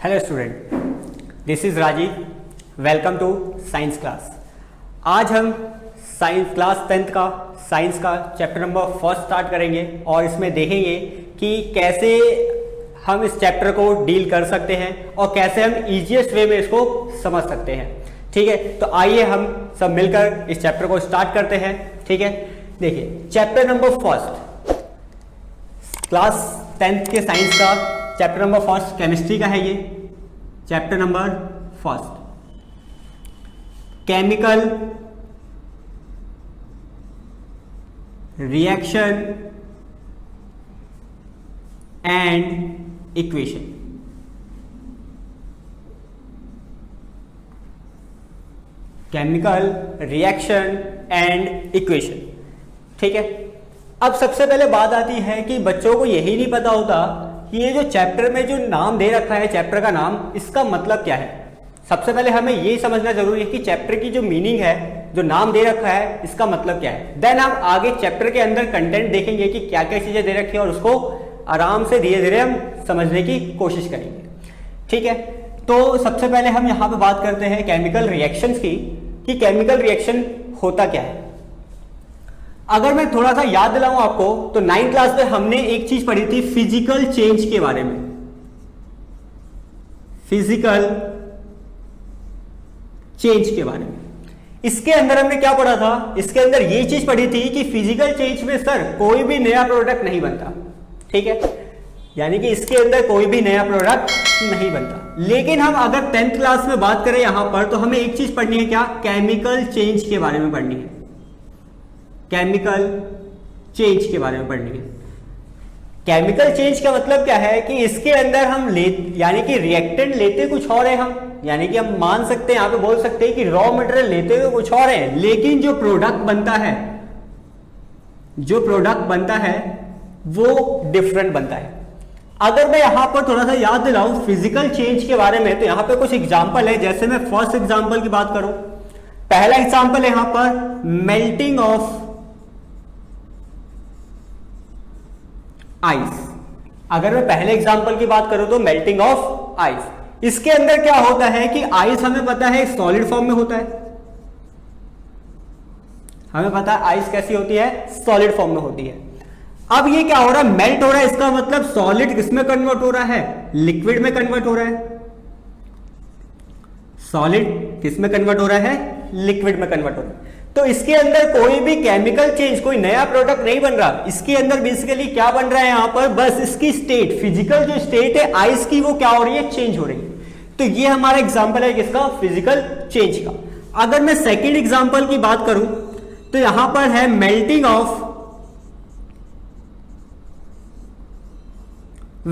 Hello student, this is Rajeev. Welcome to science class. आज हम science class 10th का science का चैप्टर नंबर 1 स्टार्ट करेंगे और इसमें देखेंगे कि कैसे हम इस चैप्टर को डील कर सकते हैं और कैसे हम इजीएस्ट वे में इसको समझ सकते हैं। ठीक है, तो आइए हम सब मिलकर इस चैप्टर को स्टार्ट करते हैं। ठीक है, देखिए चैप्टर नंबर 1 क्लास 10th के साइंस का चैप्टर नंबर 1 केमिस्ट्री का है। ये chapter number 1 chemical reaction and equation. Chemical reaction and equation. ठीक है, अब सबसे पहले बात आती है कि बच्चों को यही नहीं पता होता कि ये जो चैप्टर में जो नाम दे रखा है, चैप्टर का नाम, इसका मतलब क्या है। सबसे पहले हमें ये समझना जरूरी है कि चैप्टर की जो मीनिंग है, जो नाम दे रखा है, इसका मतलब क्या है। देन हम आगे चैप्टर के अंदर कंटेंट देखेंगे कि क्या क्या चीजें दे रखी है और उसको आराम से धीरे धीरे हम समझने की कोशिश करेंगे। ठीक है, तो सबसे पहले हम यहाँ पे बात करते हैं केमिकल रिएक्शंस की, कि केमिकल रिएक्शन होता क्या है। अगर मैं थोड़ा सा याद दिलाऊं आपको, तो 9th क्लास में हमने एक चीज पढ़ी थी फिजिकल चेंज के बारे में। फिजिकल चेंज के बारे में इसके अंदर हमने क्या पढ़ा था, इसके अंदर ये चीज पढ़ी थी कि फिजिकल चेंज में सर कोई भी नया प्रोडक्ट नहीं बनता। ठीक है, यानी कि इसके अंदर कोई भी नया प्रोडक्ट नहीं बनता। लेकिन हम अगर 10th क्लास में बात करें यहां पर, तो हमें एक चीज पढ़नी है, क्या, केमिकल चेंज के बारे में पढ़नी है। केमिकल चेंज के बारे में पढ़नी है। केमिकल चेंज का मतलब क्या है कि इसके अंदर हम यानी कि रिएक्टेंट लेते कुछ और है हम, यानी कि हम मान सकते हैं, यहां पे बोल सकते हैं कि रॉ मटेरियल लेते हुए कुछ और है, लेकिन जो प्रोडक्ट बनता है वो डिफरेंट बनता है। अगर मैं यहां पर थोड़ा सा याद दिलाऊं फिजिकल चेंज के बारे में, तो यहां पे कुछ एग्जांपल है। जैसे मैं फर्स्ट एग्जांपल की बात करूं, पहला एग्जांपल है यहां पर मेल्टिंग ऑफ आइस। अगर मैं पहले एग्जांपल की बात करूं तो मेल्टिंग ऑफ आइस, इसके अंदर क्या होता है कि आइस हमें पता है सॉलिड फॉर्म में होता है। हमें पता है आइस कैसी होती है, सॉलिड फॉर्म में होती है। अब ये क्या हो रहा है, मेल्ट हो रहा है, इसका मतलब सॉलिड किसमें कन्वर्ट हो रहा है, लिक्विड में कन्वर्ट हो रहा है। सॉलिड किसमें कन्वर्ट हो रहा है, लिक्विड में कन्वर्ट हो रहा है। तो इसके अंदर कोई भी केमिकल चेंज, कोई नया प्रोडक्ट नहीं बन रहा। इसके अंदर बेसिकली क्या बन रहा है यहां पर, बस इसकी स्टेट, फिजिकल जो स्टेट है आइस की, वो क्या हो रही है, चेंज हो रही है। तो ये हमारा एग्जांपल है किसका, फिजिकल चेंज का। अगर मैं सेकेंड एग्जांपल की बात करूं, तो यहां पर है melting of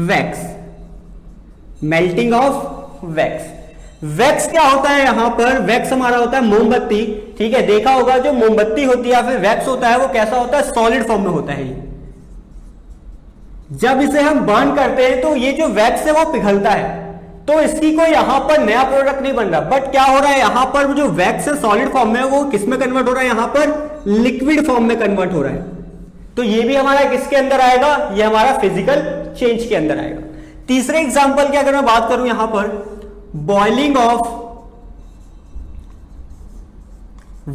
wax. Melting of wax. Wax क्या होता है यहां पर, वैक्स हमारा होता है मोमबत्ती। ठीक है, देखा होगा जो मोमबत्ती होती है या फिर वैक्स होता है, वो कैसा होता है, सॉलिड फॉर्म में होता है। जब इसे हम बर्न करते हैं तो ये जो वैक्स है वो पिघलता है, तो इसकी कोई यहां पर नया प्रोडक्ट नहीं बन रहा। बट क्या हो रहा है, यहां पर जो वैक्स है सॉलिड फॉर्म में, वो किसमें कन्वर्ट हो रहा है, यहां पर लिक्विड फॉर्म में कन्वर्ट हो रहा है। तो ये भी हमारा किसके अंदर आएगा, ये हमारा फिजिकल चेंज के अंदर आएगा। तीसरे एग्जाम्पल की अगर मैं बात करूं, यहां पर boiling of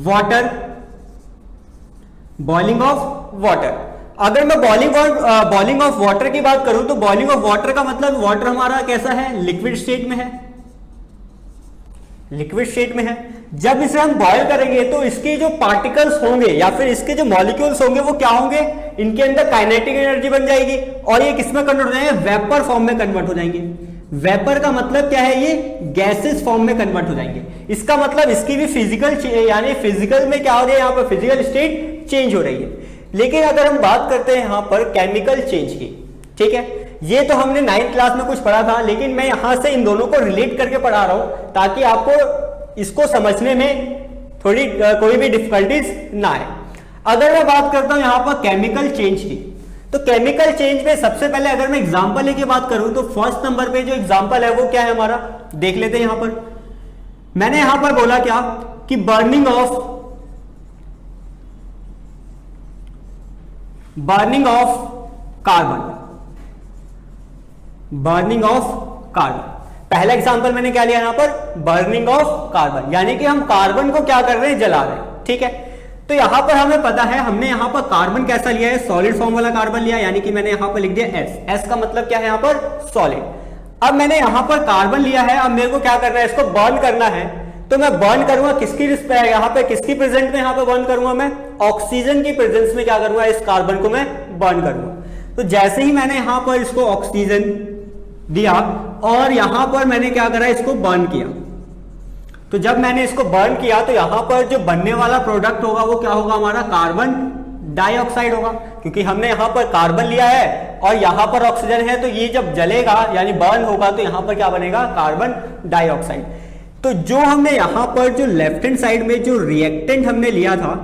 water. Boiling of water, अगर मैं बॉइलिंग ऑफ वाटर की बात करूं, तो बॉइलिंग ऑफ वाटर का मतलब वाटर हमारा कैसा है, लिक्विड स्टेट में है। लिक्विड स्टेट में है। जब इसे हम बॉयल करेंगे तो इसके जो पार्टिकल्स होंगे या फिर इसके जो मॉलिक्यूल्स होंगे वो क्या होंगे, इनके अंदर काइनेटिक एनर्जी बन जाएगी और ये किसमें कन्वर्ट हो जाएंगे, वेपर फॉर्म में कन्वर्ट हो जाएंगे। वेपर का मतलब क्या है, ये गैसेस फॉर्म में कन्वर्ट हो जाएंगे। इसका मतलब इसकी भी फिजिकल, यानी फिजिकल में क्या हो रही है, यहां पर फिजिकल स्टेट चेंज हो रही है। लेकिन अगर हम बात करते हैं यहां पर केमिकल चेंज की, ठीक है, ये तो हमने 9th क्लास में कुछ पढ़ा था, लेकिन मैं यहां से इन दोनों को रिलेट करके पढ़ा रहा हूं ताकि आपको इसको समझने में थोड़ी कोई भी डिफिकल्टीज ना आए। अगर मैं बात करता हूं यहां पर केमिकल चेंज की, तो केमिकल चेंज में सबसे पहले अगर मैं एग्जांपल लेके बात करूं, तो फर्स्ट नंबर पे जो एग्जांपल है वो क्या है हमारा, देख लेते हैं। यहां पर मैंने यहां पर बोला क्या कि बर्निंग ऑफ कार्बन। पहला एग्जांपल मैंने क्या लिया यहां पर, बर्निंग ऑफ कार्बन, यानी कि हम कार्बन को क्या कर रहे हैं, जला रहे हैं। ठीक है, तो यहां पर हमें पता है, हमने यहां पर कार्बन कैसा लिया है, सॉलिड फॉर्म वाला कार्बन लिया, यानी कि मैंने यहां पर लिख दिया एस। एस का मतलब क्या है यहां पर, सॉलिड। अब मैंने यहां पर कार्बन लिया है, अब मेरे को क्या करना है, इसको बर्न करना है। तो मैं बर्न करूंगा किसकी यहां पे, किसकी प्रेजेंट में यहां पे बर्न करूंगा, मैं ऑक्सीजन की प्रेजेंस में क्या करूंगा, इस कार्बन को मैं बर्न करूंगा। तो जैसे ही मैंने यहां पर इसको ऑक्सीजन दिया और यहां पर मैंने क्या करा, इसको बर्न किया, तो जब मैंने इसको बर्न किया तो यहां पर जो बनने वाला प्रोडक्ट होगा वो क्या होगा, हमारा कार्बन डाइऑक्साइड होगा, क्योंकि हमने यहां पर कार्बन लिया है और यहां पर ऑक्सीजन है, तो ये जब जलेगा यानी बर्न होगा तो यहां पर क्या बनेगा, कार्बन डाइऑक्साइड। तो जो हमने यहां पर जो लेफ्ट हैंड साइड में जो रिएक्टेंट हमने लिया था,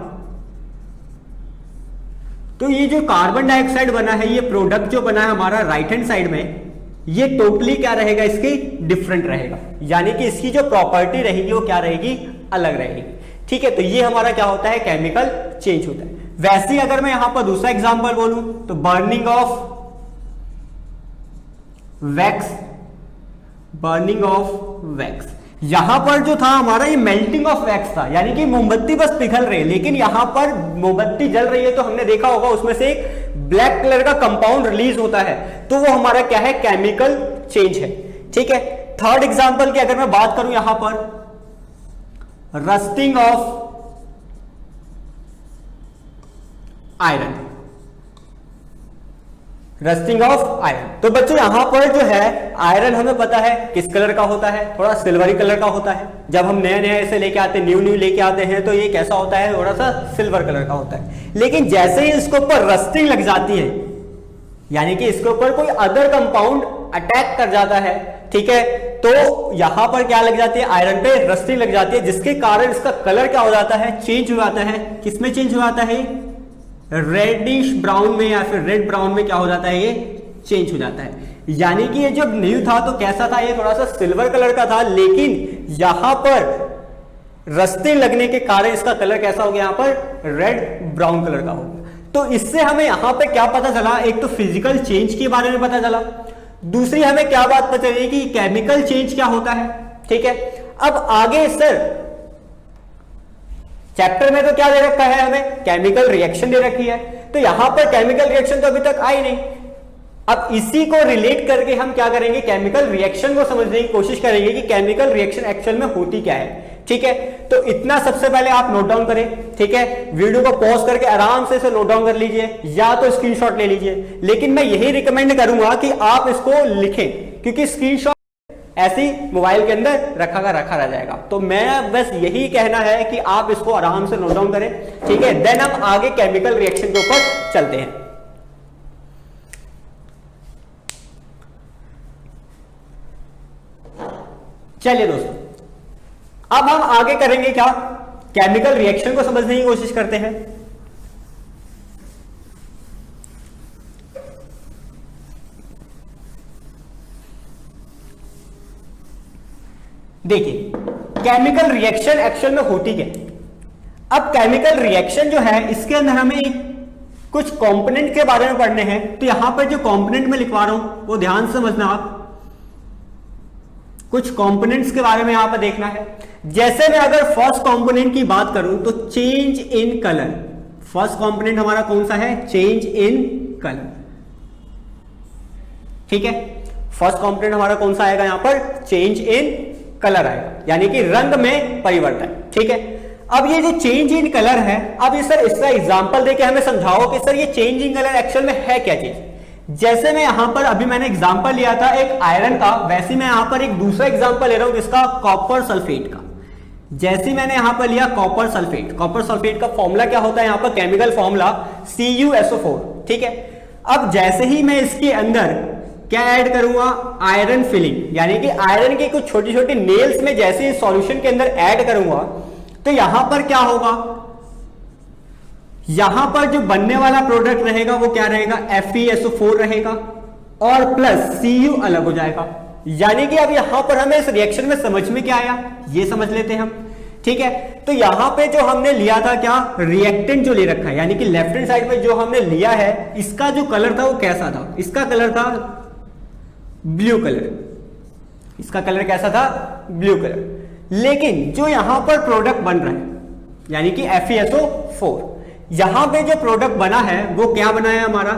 तो ये जो कार्बन डाइऑक्साइड बना है, ये प्रोडक्ट जो बना है हमारा राइट हैंड साइड में, ये टोटली क्या रहेगा, इसकी डिफरेंट रहेगा, यानी कि इसकी जो प्रॉपर्टी रहेगी वो क्या रहेगी, अलग रहेगी। ठीक है, तो ये हमारा क्या होता है, केमिकल चेंज होता है। वैसे ही अगर मैं यहां पर दूसरा एग्जांपल बोलूं तो burning of wax, burning of wax, यहां पर जो था हमारा ये मेल्टिंग ऑफ वैक्स था, यानी कि मोमबत्ती बस पिघल रही है, लेकिन यहां पर मोमबत्ती जल रही है तो हमने देखा होगा उसमें से एक ब्लैक कलर का कंपाउंड रिलीज होता है, तो वो हमारा क्या है, केमिकल चेंज है। ठीक है, थर्ड एग्जांपल की अगर मैं बात करूं यहां पर, rusting of iron, rusting of iron. तो बच्चों यहां पर जो है आयरन हमें पता है किस कलर का होता है, थोड़ा सिल्वरी कलर का होता है। जब हम नया नया इसे लेके आते हैं, न्यू लेके आते हैं, तो ये कैसा होता है, थोड़ा सा सिल्वर कलर का होता है। लेकिन जैसे ही इसके ऊपर रस्टिंग लग जाती है, यानी कि इसके ऊपर कोई अदर कंपाउंड अटैक कर जाता है, ठीक है, तो यहां पर क्या लग जाती है, आयरन पे रस्टिंग लग जाती है, जिसके कारण इसका कलर क्या हो जाता है, चेंज हो जाता है। किसमें चेंज हो जाता है, रेडिश ब्राउन में या फिर रेड ब्राउन में क्या हो जाता है, ये चेंज हो जाता है। यानी कि ये जब न्यू था तो कैसा था, ये थोड़ा सा सिल्वर कलर का था, लेकिन यहां पर रस्टिंग लगने के कारण इसका कलर कैसा हो गया, यहां पर रेड ब्राउन कलर का हो गया। तो इससे हमें यहां पे क्या पता चला, एक तो फिजिकल चेंज के बारे में पता चला, दूसरी हमें क्या बात पता चली कि केमिकल चेंज क्या होता है। ठीक है, अब आगे सर चैप्टर में तो क्या दे रखा है, हमें केमिकल रिएक्शन दे रखी है, तो यहां पर केमिकल रिएक्शन तो अभी तक आई नहीं। अब इसी को रिलेट करके हम क्या करेंगे, केमिकल रिएक्शन को समझने की कोशिश करेंगे कि केमिकल रिएक्शन एक्चुअल में होती क्या है। ठीक है, तो इतना सबसे पहले आप नोट डाउन करें। ठीक है, वीडियो को पॉज करके आराम से इसे नोट डाउन कर लीजिए या तो स्क्रीनशॉट ले लीजिए, लेकिन मैं यही रिकमेंड करूंगा कि आप इसको लिखें, क्योंकि स्क्रीनशॉट ऐसे ही मोबाइल के अंदर रखा रह जाएगा। तो मैं बस यही कहना है कि आप इसको आराम से नोट डाउन करें। ठीक है, देन हम आगे केमिकल रिएक्शन के ऊपर चलते हैं। चलिए दोस्तों, अब हम आगे करेंगे क्या, केमिकल रिएक्शन को समझने की कोशिश करते हैं। देखिए केमिकल रिएक्शन एक्चुअल में होती क्या है। अब केमिकल रिएक्शन जो है इसके अंदर हमें कुछ कंपोनेंट के बारे में पढ़ने हैं, तो यहां पर जो कंपोनेंट मैं लिखवा रहा हूं वो ध्यान से समझना आप, कुछ कंपोनेंट्स के बारे में यहां पर देखना है। जैसे मैं अगर फर्स्ट कंपोनेंट की बात करूं तो change in colour, first component हमारा कौन सा है, चेंज इन कलर। ठीक है, फर्स्ट कंपोनेंट हमारा कौन सा आएगा, यहां पर चेंज इन कलर आएगा, यानी कि रंग में परिवर्तन। ठीक है, अब ये जो चेंज इन कलर है, अब ये सर इसका एग्जांपल देके हमें समझाओ कि सर ये चेंज इन कलर एक्चुअल में है क्या चीज। जैसे मैं यहां पर अभी मैंने एग्जांपल लिया था एक आयरन का, वैसे मैं यहां पर एक दूसरा एग्जांपल ले रहा हूं किसका, कॉपर सल्फेट का। जैसे मैंने यहां पर लिया कॉपर सल्फेट, कॉपर सल्फेट का फॉर्मूला क्या होता है, यहां पर केमिकल फॉर्मूला CuSO4। ठीक है, अब जैसे ही मैं इसके अंदर क्या ऐड करूंगा, आयरन फिलिंग, यानी कि आयरन के कुछ छोटी छोटी नेल्स में जैसे सॉल्यूशन के अंदर ऐड करूंगा तो यहां पर क्या होगा, यहां पर जो बनने वाला प्रोडक्ट रहेगा वो क्या रहेगा, FeSO4 रहेगा और प्लस Cu अलग हो जाएगा। यानी कि अब यहां पर हमें इस रिएक्शन में समझ में क्या आया, ये समझ लेते हैं हम। ठीक है, तो यहां पे जो हमने लिया था क्या, रिएक्टेंट जो ले रखा है, यानी कि लेफ्ट हैंड साइड में जो हमने लिया है, इसका जो कलर था वो कैसा था, इसका कलर था ब्लू कलर। इसका कलर कैसा था, ब्लू कलर। लेकिन जो यहां पर प्रोडक्ट बन रहा है यानी कि FeSO4, यहां पे जो प्रोडक्ट बना है वो क्या बना है हमारा,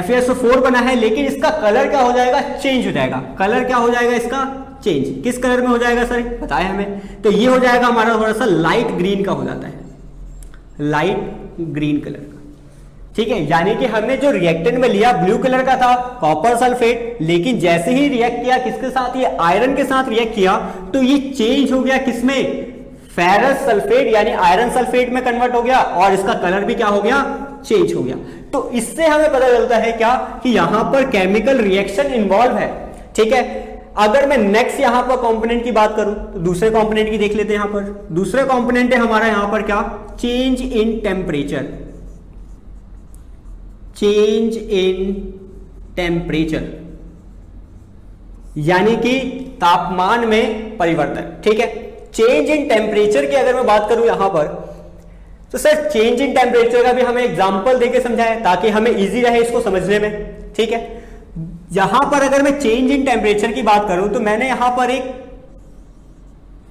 FeSO4 बना है, लेकिन इसका कलर क्या हो जाएगा, चेंज हो जाएगा। कलर क्या हो जाएगा इसका, चेंज। किस कलर में हो जाएगा सर, बताया हमें, तो ये हो जाएगा हमारा थोड़ा सा लाइट ग्रीन का हो जाता है, लाइट ग्रीन कलर का। ठीक है, यानी कि हमने जो रिएक्टेंट में लिया ब्लू कलर का था, कॉपर सल्फेट, लेकिन जैसे ही रिएक्ट किया किसके साथ, ये आयरन के साथ रिएक्ट किया, तो ये चेंज हो गया किसमें, फेरस सल्फेट यानी आयरन सल्फेट में कन्वर्ट हो गया, और इसका कलर भी क्या हो गया, चेंज हो गया। तो इससे हमें पता चलता है क्या, कि यहां पर केमिकल रिएक्शन इन्वॉल्व है। ठीक है, अगर मैं नेक्स्ट यहां पर कंपोनेंट की बात करूं तो दूसरे कंपोनेंट की देख लेते हैं। यहां पर दूसरे कंपोनेंट है हमारा यहां पर क्या, change in temperature, change in temperature यानी कि तापमान में परिवर्तन। ठीक है, चेंज इन टेम्परेचर की अगर मैं बात करूं यहां पर, तो सर चेंज इन टेम्परेचर का भी हमें एग्जांपल देके समझाएं ताकि हमें इजी रहे इसको समझने में। ठीक है, यहां पर अगर मैं चेंज इन टेम्परेचर की बात करूं तो मैंने यहां पर एक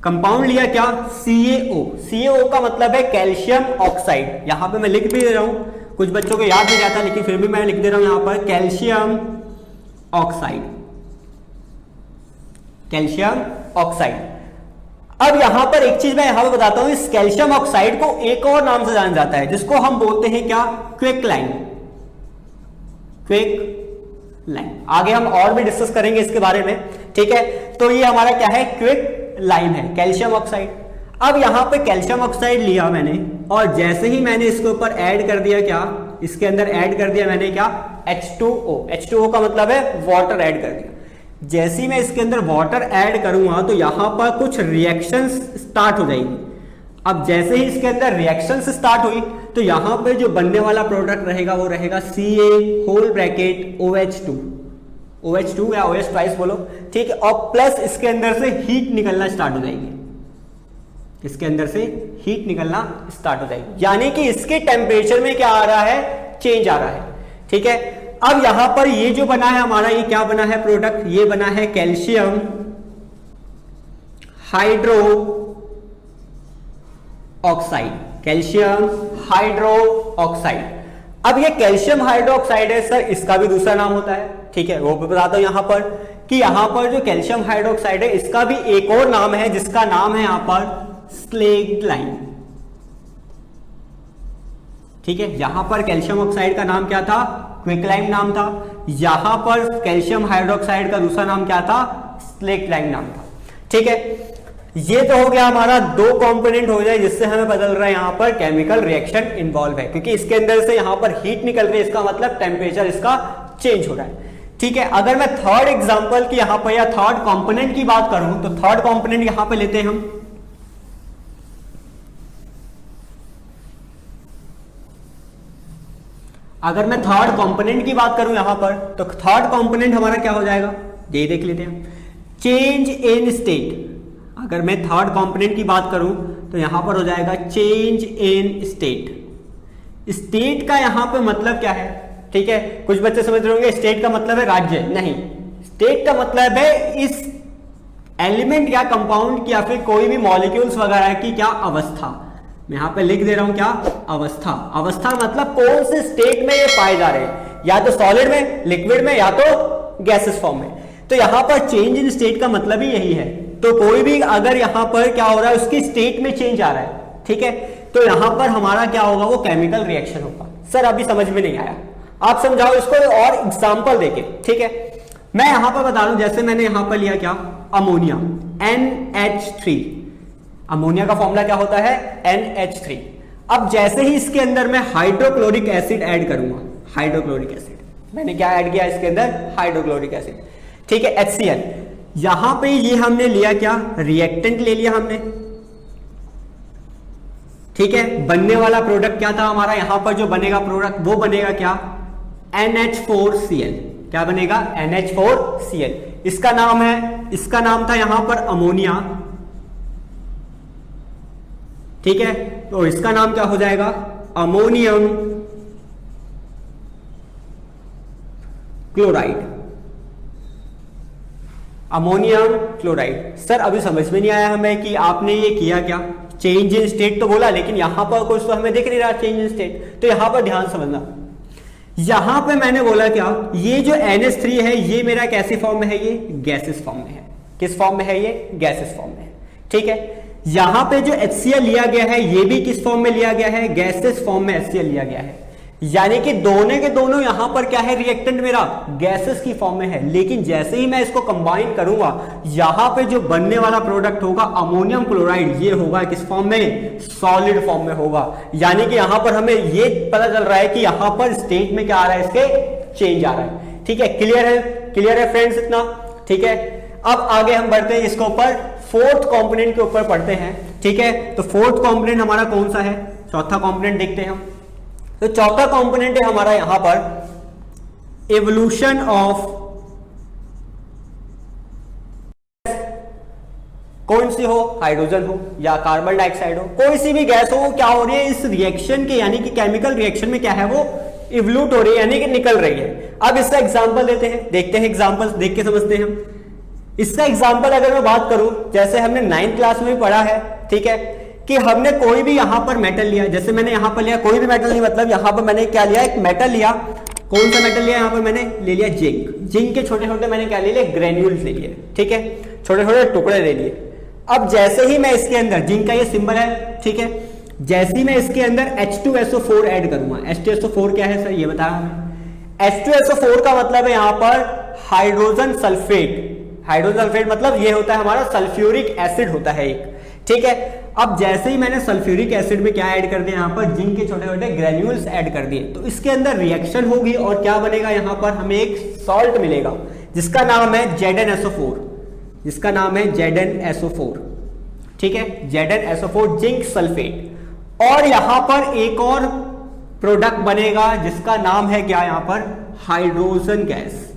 कंपाउंड लिया क्या, CaO। CaO का मतलब है कैल्शियम ऑक्साइड। यहां पे मैं लिख भी दे रहा हूं, कुछ बच्चों को याद नहीं जाता लेकिन फिर भी मैं लिख दे रहा हूं यहां पर कैल्शियम ऑक्साइड, कैल्शियम ऑक्साइड। अब यहां पर एक चीज मैं यहां पे बताता हूं, इस कैल्शियम ऑक्साइड को एक और नाम से जाना जाता है जिसको हम बोलते हैं क्या, क्विकलाइन, क्विकलाइन। आगे हम और भी डिस्कस करेंगे इसके बारे में। ठीक है, तो ये हमारा क्या है, क्विकलाइन है, कैल्शियम ऑक्साइड। अब यहां पे कैल्शियम ऑक्साइड लिया मैंने, और जैसे ही मैंने इसके ऊपर ऐड कर दिया क्या, इसके अंदर ऐड कर दिया मैंने क्या, H2O। H2O का मतलब है वाटर ऐड कर दिया। जैसे ही मैं इसके अंदर वाटर ऐड करूंगा तो यहां पर कुछ रिएक्शंस स्टार्ट हो जाएंगी। अब जैसे ही इसके अंदर रिएक्शंस स्टार्ट हुई तो यहां पे जो बनने वाला प्रोडक्ट रहेगा वो रहेगा CaOH2, OH2 या OH ट्वाइस बोलो। ठीक है, और प्लस इसके अंदर से हीट निकलना स्टार्ट हो जाएगी, इसके अंदर से हीट निकलना स्टार्ट हो जाएगी, यानी कि इसके टेम्परेचर में क्या आ रहा है, चेंज आ रहा है। ठीक है, अब यहां पर ये जो बना है हमारा, ये क्या बना है प्रोडक्ट, ये बना है calcium hydro oxide, calcium hydro oxide. अब ये कैल्शियम हाइड्रो ऑक्साइड है सर, इसका भी दूसरा नाम होता है। ठीक है, वो भी बताता हूं यहां पर कि यहां पर जो कैल्शियम हाइड्रो ऑक्साइड है इसका भी एक और नाम है जिसका नाम है यहां पर स्लेगलाइन। ठीक है, यहां पर कैल्शियम ऑक्साइड का नाम क्या था, क्विकलाइन नाम था। यहां पर कैल्शियम हाइड्रोक्साइड का दूसरा नाम क्या था, स्लेगलाइन नाम था। ठीक है, ये तो हो गया हमारा दो कंपोनेंट हो जाए जिससे हमें पता चल रहा है यहां पर केमिकल रिएक्शन इन्वॉल्व है, क्योंकि इसके अंदर से यहां पर हीट निकल रही है, इसका मतलब टेम्परेचर इसका चेंज हो रहा है। ठीक है, अगर मैं थर्ड एग्जांपल की यहां पर या थर्ड कंपोनेंट की बात करूं तो थर्ड कंपोनेंट यहां पे लेते हैं हम। अगर मैं थर्ड कंपोनेंट की बात करूं यहां पर तो थर्ड कंपोनेंट हमारा क्या हो जाएगा, ये देख लेते हैं, चेंज इन स्टेट। अगर मैं थर्ड कंपोनेंट की बात करूं तो यहां पर हो जाएगा चेंज इन स्टेट। स्टेट का यहां पे मतलब क्या है, ठीक है, कुछ बच्चे समझ रहे होंगे स्टेट का मतलब है राज्य, नहीं, स्टेट का मतलब है इस एलिमेंट या कंपाउंड की या फिर कोई भी मॉलिक्यूल्स वगैरह की क्या अवस्था। मैं यहां पे लिख दे रहा हूं क्या, अवस्था। अवस्था मतलब कौन से स्टेट में ये पाए जा रहे हैं, या तो सॉलिड में, लिक्विड में, या तो गैसेस फॉर्म में। तो यहां पर चेंज इन स्टेट का मतलब ही यही है। तो कोई भी अगर यहां पर क्या हो रहा है, उसकी स्टेट में चेंज आ रहा है, ठीक है, तो यहां पर हमारा क्या होगा, वो केमिकल रिएक्शन होगा। सर अभी समझ में नहीं आया, आप समझाओ इसको और एग्जांपल देके। ठीक है, मैं यहां पर बता दूं, जैसे मैंने यहां पर लिया क्या, अमोनिया, NH3। अमोनिया का फॉर्मूला क्या होता है, NH3। अब जैसे ही इसके अंदर मैं हाइड्रोक्लोरिक एसिड ऐड करूंगा, हाइड्रोक्लोरिक एसिड, मैंने क्या ऐड किया इसके अंदर, हाइड्रोक्लोरिक एसिड, ठीक है, HCl। यहां पे ये हमने लिया क्या, रिएक्टेंट ले लिया हमने, ठीक है। बनने वाला प्रोडक्ट क्या था हमारा, यहां पर जो बनेगा प्रोडक्ट वो बनेगा क्या, NH4Cl। क्या बनेगा, NH4Cl। इसका नाम है, इसका नाम था यहां पर अमोनिया, ठीक है, तो इसका नाम क्या हो जाएगा, ammonium chloride. Ammonium chloride. Sir अभी समझ में नहीं आया हमें कि आपने ये किया क्या, चेंज इन स्टेट तो बोला, लेकिन यहां पर कुछ तो हमें दिख नहीं रहा चेंज इन स्टेट। तो यहां पर ध्यान समझना, यहां पे मैंने बोला क्या, ये जो NH3 है ये मेरा कैसी फॉर्म में है, ये गैसेस फॉर्म में है। किस फॉर्म में है, ये गैसेस फॉर्म में है। ठीक है, यहां पे जो HCl लिया गया है ये भी किस फॉर्म में लिया गया है, गैसेस फॉर्म में HCl लिया गया है। यानी कि दोनों के दोनों यहां पर क्या है, रिएक्टेंट मेरा गैसेस की फॉर्म में है। लेकिन जैसे ही मैं इसको कंबाइन करूंगा, यहां पे जो बनने वाला प्रोडक्ट होगा अमोनियम क्लोराइड, ये होगा किस फॉर्म में, सॉलिड फॉर्म में होगा। यानी कि यहां पर हमें ये पता चल रहा है कि यहां पर स्टेट में क्या आ रहा है, इसके चेंज आ रहा है। ठीक है, क्लियर है फ्रेंड्स इतना। ठीक है, अब आगे हम बढ़ते हैं इसके ऊपर, फोर्थ कंपोनेंट के ऊपर पढ़ते हैं। ठीक है, तो फोर्थ कंपोनेंट हमारा कौन सा है, चौथा कंपोनेंट देखते हैं हम। तो चौथा कंपोनेंट है हमारा यहां पर एवोल्यूशन ऑफ, कौन सी हो, हाइड्रोजन हो या कार्बन डाइऑक्साइड हो, कोई सी भी गैस हो, वो क्या हो रही है इस रिएक्शन के, यानी कि केमिकल रिएक्शन में क्या है, वो इवोल्यूट हो रही है, यानी कि निकल रही है। अब इसका एग्जांपल देते हैं, देखते हैं एग्जांपल देख के समझते हैं हम। इसका एग्जांपल अगर मैं बात करूं, जैसे हमने 9th क्लास में भी पढ़ा है, ठीक है, कि हमने कोई भी यहां पर मेटल लिया, जैसे मैंने यहां पर लिया कोई भी मेटल नहीं, मतलब यहां पर मैंने क्या लिया, एक मेटल लिया। कौन सा मेटल लिया, यहां पर मैंने ले लिया जिंक। जिंक के छोटे छोटे मैंने क्या ले लिए, ग्रेन्यूल्स ले लिए। ठीक है, छोटे छोटे टुकड़े ले लिए। अब जैसे ही मैं इसके अंदर, जिंक का ये सिंबल है, ठीक है, जैसे ही मैं इसके अंदर H2SO4 ऐड करूंगा, H2SO4 क्या है सर, ये बताया हमें। H2SO4 का मतलब है यहां पर हाइड्रोजन सल्फेट। हाइड्रोजन सल्फेट मतलब ये होता है हमारा सल्फ्यूरिक एसिड होता है एक। ठीक है, अब जैसे ही मैंने सल्फ्यूरिक एसिड में क्या ऐड कर दिया, यहां पर जिंक के छोटे छोटे ग्रेन्यूल्स ऐड कर दिए, तो इसके अंदर रिएक्शन होगी और क्या बनेगा, यहां पर हमें एक सॉल्ट मिलेगा जिसका नाम है ZnSO4, जिसका नाम है ZnSO4। ठीक है, ZnSO4 जिंक सल्फेट। और यहां पर एक और प्रोडक्ट बनेगा जिसका नाम है क्या, यहां पर हाइड्रोजन गैस।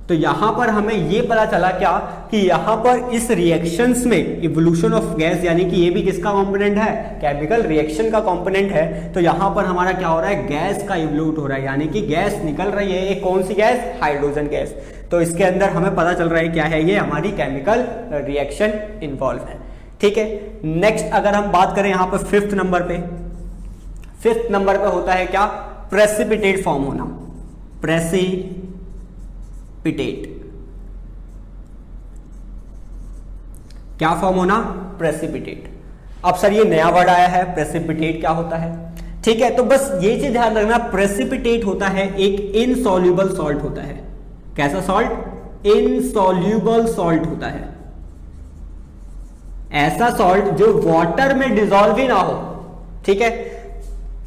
तो यहां पर हमें यह पता चला क्या, कि यहां पर इस रिएक्शंस में इवोल्यूशन ऑफ गैस, यानी कि ये भी किसका कंपोनेंट है, केमिकल रिएक्शन का कंपोनेंट है। तो यहां पर हमारा क्या हो रहा है, गैस का इवोल्यूट हो रहा है, यानी कि गैस निकल रही है। एक कौन सी गैस, हाइड्रोजन गैस। तो इसके अंदर हमें पता चल रहा है क्या है, ये हमारी केमिकल रिएक्शन इन्वॉल्व है। ठीक है, नेक्स्ट अगर हम बात करें यहां पर फिफ्थ नंबर पे, फिफ्थ नंबर पे होता है क्या, प्रेसिपिटेट फॉर्म होना। प्रेसिपिटेट, क्या फॉर्म होना, प्रेसिपिटेट। अब सर ये नया वर्ड आया है, प्रेसिपिटेट क्या होता है। ठीक है, तो बस ये चीज ध्यान रखना, प्रेसिपिटेट होता है एक इनसॉल्युबल सॉल्ट होता है। कैसा सॉल्ट, इनसॉल्युबल सॉल्ट होता है, ऐसा सॉल्ट जो वाटर में डिसॉल्व ही ना हो। ठीक है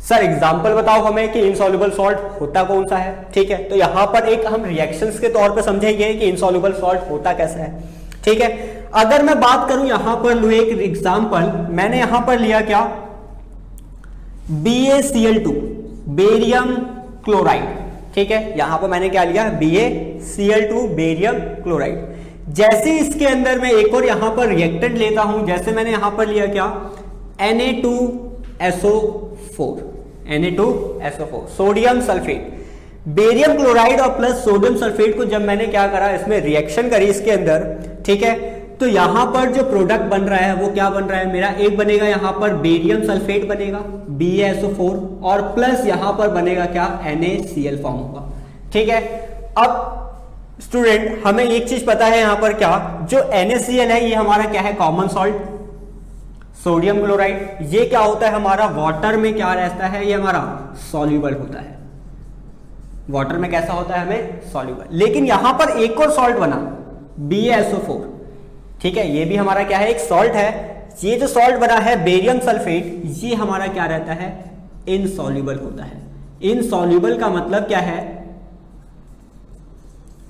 सर, एग्जांपल बताओ हमें कि इनसॉल्युबल सॉल्ट होता कौन सा है। ठीक है, तो यहां पर एक हम रिएक्शंस के तौर पे समझेंगे कि इनसॉल्युबल सॉल्ट होता कैसा है। ठीक है, अगर मैं बात करूं यहां पर लो एक एग्जांपल, मैंने यहां पर लिया क्या, BaCl2, बेरियम क्लोराइड। ठीक है, यहां पर मैंने क्या लिया, BaCl2 बेरियम क्लोराइड। जैसे इसके अंदर मैं एक और यहां पर रिएक्टेंट लेता हूं, जैसे मैंने यहां पर लिया क्या, Na2SO4, Na2SO4 sodium sulphate. Barium chloride और प्लस सोडियम सल्फेट को जब मैंने क्या करा, इसमें रिएक्शन करी इसके अंदर, ठीक है, तो यहां पर जो प्रोडक्ट बन रहा है वो क्या बन रहा है मेरा, एक बनेगा यहां पर बेरियम सल्फेट बनेगा BaSO4, और प्लस यहां पर बनेगा क्या, NaCl फॉर्म होगा। ठीक है, अब स्टूडेंट हमें एक चीज पता है यहां पर क्या, जो NaCl है ये हमारा क्या है, कॉमन सॉल्ट, सोडियम क्लोराइड। ये क्या होता है हमारा, वाटर में क्या रहता है, ये हमारा सॉल्युबल होता है। वाटर में कैसा होता है, हमें सॉल्युबल। लेकिन यहां पर एक और सॉल्ट बना, BaSO4। ठीक है, ये भी हमारा क्या है, एक सॉल्ट है। ये जो सॉल्ट बना है बेरियम सल्फेट, ये हमारा क्या रहता है, इनसॉल्युबल होता है। इनसॉल्युबल का मतलब क्या है,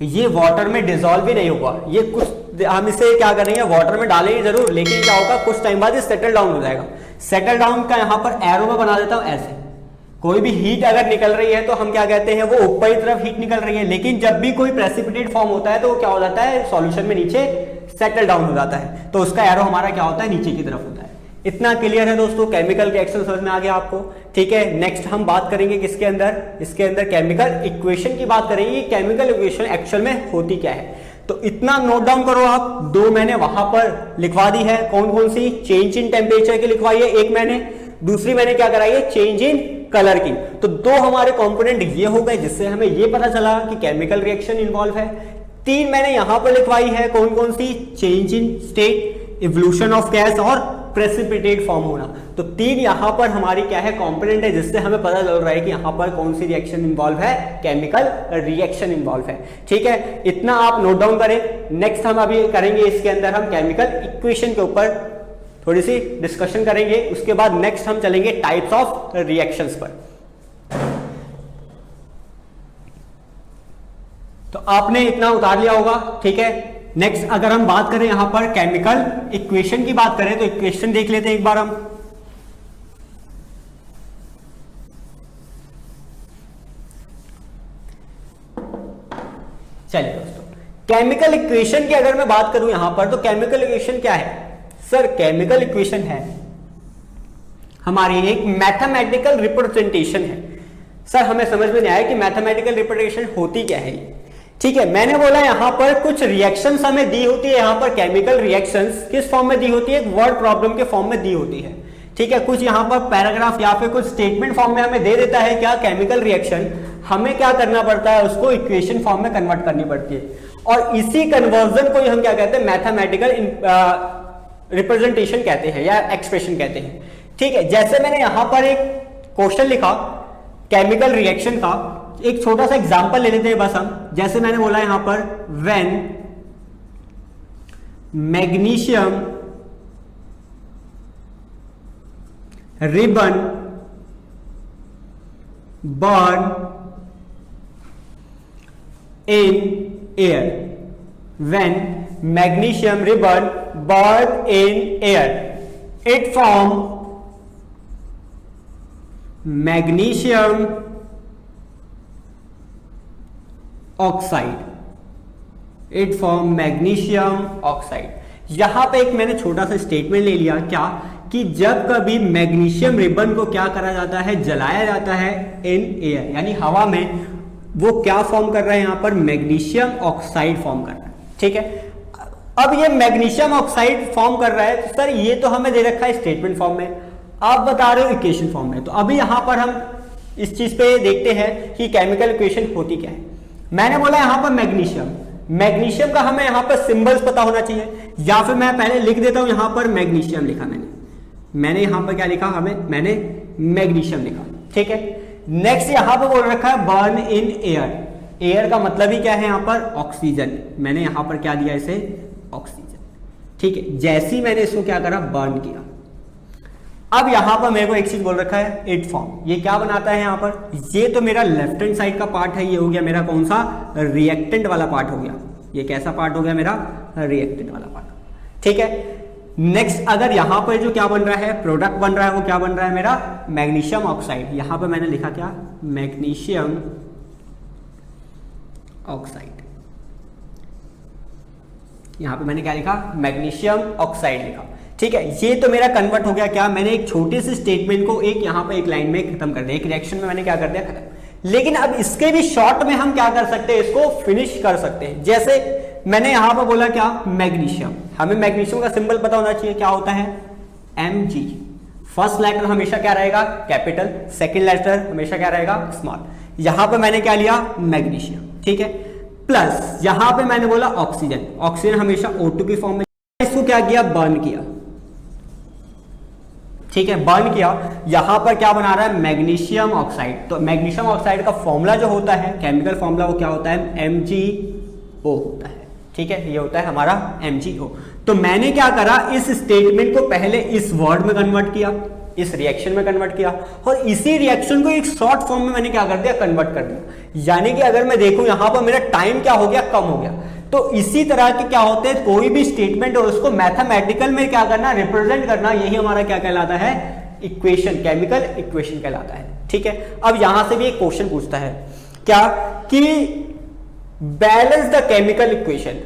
ये वाटर में डिसॉल्व ही नहीं हुआ। ये कुछ हम इसे क्या करेंगे, वाटर में डालेंगे जरूर, लेकिन क्या होगा, कुछ टाइम बाद ये सेटल डाउन हो जाएगा। सेटल डाउन का यहां पर एरो में बना देता हूं ऐसे। कोई भी हीट अगर निकल रही है तो हम क्या कहते हैं, वो ऊपर की तरफ हीट निकल रही है। लेकिन जब भी कोई प्रेसिपिटेट फॉर्म होता है तो वो क्या हो जाता है, सॉल्यूशन में नीचे सेटल डाउन हो जाता है। तो उसका एरो हमारा क्या होता है, नीचे की तरफ होता है। इतना क्लियर है दोस्तों, केमिकल रिएक्शन समझ में आ गया आपको। ठीक है, नेक्स्ट हम बात करेंगे किसके अंदर, इसके अंदर केमिकल इक्वेशन की बात करेंगे। केमिकल इक्वेशन एक्चुअल में होती क्या है। तो इतना नोट डाउन करो आप। दो मैंने वहां पर लिखवा दी है, कौन कौन सी, चेंज इन टेम्परेचर की लिखवाई है एक मैंने, दूसरी मैंने क्या कराई है, चेंज इन कलर की। तो दो हमारे कंपोनेंट ये हो गए जिससे हमें ये पता चला कि केमिकल रिएक्शन इन्वॉल्व है। तीन मैंने यहां पर लिखवाई है, कौन कौन सी, change in state, evolution of gas और प्रेसिपिटेट फॉर्म होना। तो तीन यहां पर हमारी क्या है, कंपोनेंट है, जिससे हमें पता चल रहा है कि यहां पर कौन सी रिएक्शन इन्वॉल्व है, केमिकल रिएक्शन इन्वॉल्व है। ठीक है, इतना आप नोट डाउन करें। नेक्स्ट हम अभी करेंगे इसके अंदर हम केमिकल इक्वेशन के ऊपर थोड़ी सी डिस्कशन करेंगे। उसके बाद नेक्स्ट हम चलेंगे टाइप्स ऑफ रिएक्शंस पर। तो आपने इतना उतार लिया होगा, ठीक है। नेक्स्ट अगर हम बात करें यहां पर केमिकल इक्वेशन की बात करें तो इक्वेशन देख लेते हैं एक बार हम। चलिए दोस्तों, केमिकल इक्वेशन की अगर मैं बात करूं यहां पर, तो केमिकल इक्वेशन क्या है सर? केमिकल इक्वेशन है हमारी एक मैथमेटिकल रिप्रेजेंटेशन है। सर हमें समझ में नहीं आया कि मैथमेटिकल रिप्रेजेंटेशन होती क्या है। ठीक है, मैंने बोला यहां पर कुछ रिएक्शंस हमें दी होती है, यहां पर केमिकल रिएक्शंस किस फॉर्म में दी होती है, एक वर्ड प्रॉब्लम के फॉर्म में दी होती है। ठीक है, कुछ यहां पर पैराग्राफ या फिर कुछ स्टेटमेंट फॉर्म में हमें दे देता है क्या, केमिकल रिएक्शन। हमें क्या करना पड़ता है, उसको इक्वेशन फॉर्म में कन्वर्ट करनी पड़ती है, और इसी कन्वर्जन को ही हम क्या कहते हैं, मैथमेटिकल रिप्रेजेंटेशन कहते हैं या एक्सप्रेशन कहते हैं। ठीक है, जैसे मैंने यहां पर एक क्वेश्चन लिखा केमिकल रिएक्शन का, एक छोटा सा एग्जांपल ले लेते हैं बस हम। जैसे मैंने बोला यहां पर when magnesium ribbon burn in air, when magnesium ribbon burn in air, it form magnesium oxide, it form magnesium oxide. यहां पे एक मैंने छोटा सा स्टेटमेंट ले लिया क्या, कि जब कभी मैग्नीशियम रिबन को क्या करा जाता है, जलाया जाता है इन एयर, यानी हवा में, वो क्या फॉर्म कर रहा है यहां पर, मैग्नीशियम ऑक्साइड फॉर्म कर रहा है। ठीक है, अब ये मैग्नीशियम ऑक्साइड फॉर्म कर रहा है, तो सर ये तो हमें दे रखा है स्टेटमेंट फॉर्म में, आप बता रहे हो इक्वेशन फॉर्म में। तो अभी यहां पर हम इस चीज पे देखते हैं कि केमिकल इक्वेशन होती क्या है। मैंने बोला यहां पर मैग्नीशियम, मैग्नीशियम का हमें यहां पर सिंबल्स पता होना चाहिए, या फिर मैं पहले लिख देता हूं, यहां पर मैग्नीशियम लिखा मैंने यहां पर क्या लिखा, मैंने मैग्नीशियम लिखा। ठीक है, नेक्स्ट यहां पर बोल रखा है बर्न इन एयर, एयर का मतलब ही क्या है यहां पर, ऑक्सीजन। मैंने यहां पर क्या दिया इसे, ऑक्सीजन। ठीक है, जैसे ही मैंने इसको क्या करा, बर्न किया। अब यहां पर मेरे को एक चीज बोल रखा है, इट फॉर्म, ये क्या बनाता है यहां पर, ये तो मेरा लेफ्ट हैंड साइड का पार्ट है, ये हो गया मेरा कौन सा, रिएक्टेंट वाला पार्ट हो गया। ये कैसा पार्ट हो गया मेरा, रिएक्टेंट वाला पार्ट। ठीक है, नेक्स्ट अगर यहां पर जो क्या बन रहा है, प्रोडक्ट बन रहा है, वो क्या बन रहा है मेरा, मैग्नीशियम ऑक्साइड। यहां पर मैंने लिखा क्या, मैग्नीशियम ऑक्साइड। यहां पे मैंने क्या लिखा, मैग्नीशियम ऑक्साइड लिखा। ठीक है, ये तो मेरा कन्वर्ट हो गया क्या, मैंने एक छोटे से स्टेटमेंट को एक यहां पे एक लाइन में खत्म कर दिया, एक रिएक्शन में मैंने क्या कर दिया, खत्म। लेकिन अब इसके भी शॉर्ट में हम क्या कर सकते हैं, इसको फिनिश कर सकते हैं। जैसे मैंने यहां पर बोला क्या, मैग्नीशियम, हमें मैग्नीशियम का सिंबल पता होना चाहिए, क्या होता है, Mg। फर्स्ट लेटर हमेशा क्या रहेगा, कैपिटल, सेकेंड लेटर हमेशा क्या रहेगा, स्मॉल। यहां पर मैंने क्या लिया, मैग्नीशियम। ठीक है, प्लस यहां पे मैंने बोला ऑक्सीजन, ऑक्सीजन हमेशा O2 की फॉर्म में, इसको क्या किया, बर्न किया। ठीक है, बर्न किया, यहां पर क्या बना रहा है, मैग्नीशियम ऑक्साइड। तो मैग्नीशियम ऑक्साइड का फॉर्मूला जो होता है, केमिकल फॉर्मूला, वो क्या होता है, MgO होता है। ठीक है, ये होता है हमारा MgO। तो मैंने क्या करा, इस स्टेटमेंट को पहले इस वर्ड में कन्वर्ट किया, इस रिएक्शन में कन्वर्ट किया, और इसी रिएक्शन को एक शॉर्ट फॉर्म में मैंने क्या कर दिया, कन्वर्ट कर दिया। यानी कि अगर मैं देखूं यहां पर मेरा टाइम क्या हो गया, कम हो गया। तो इसी तरह के क्या होते हैं, कोई भी स्टेटमेंट हो उसको मैथमेटिकल में क्या करना, रिप्रेजेंट करना, यही हमारा क्या कहलाता है, इक्वेशन, केमिकल इक्वेशन कहलाता है। ठीक है, अब यहां से भी एक क्वेश्चन पूछता है क्या, कि balance the chemical equation,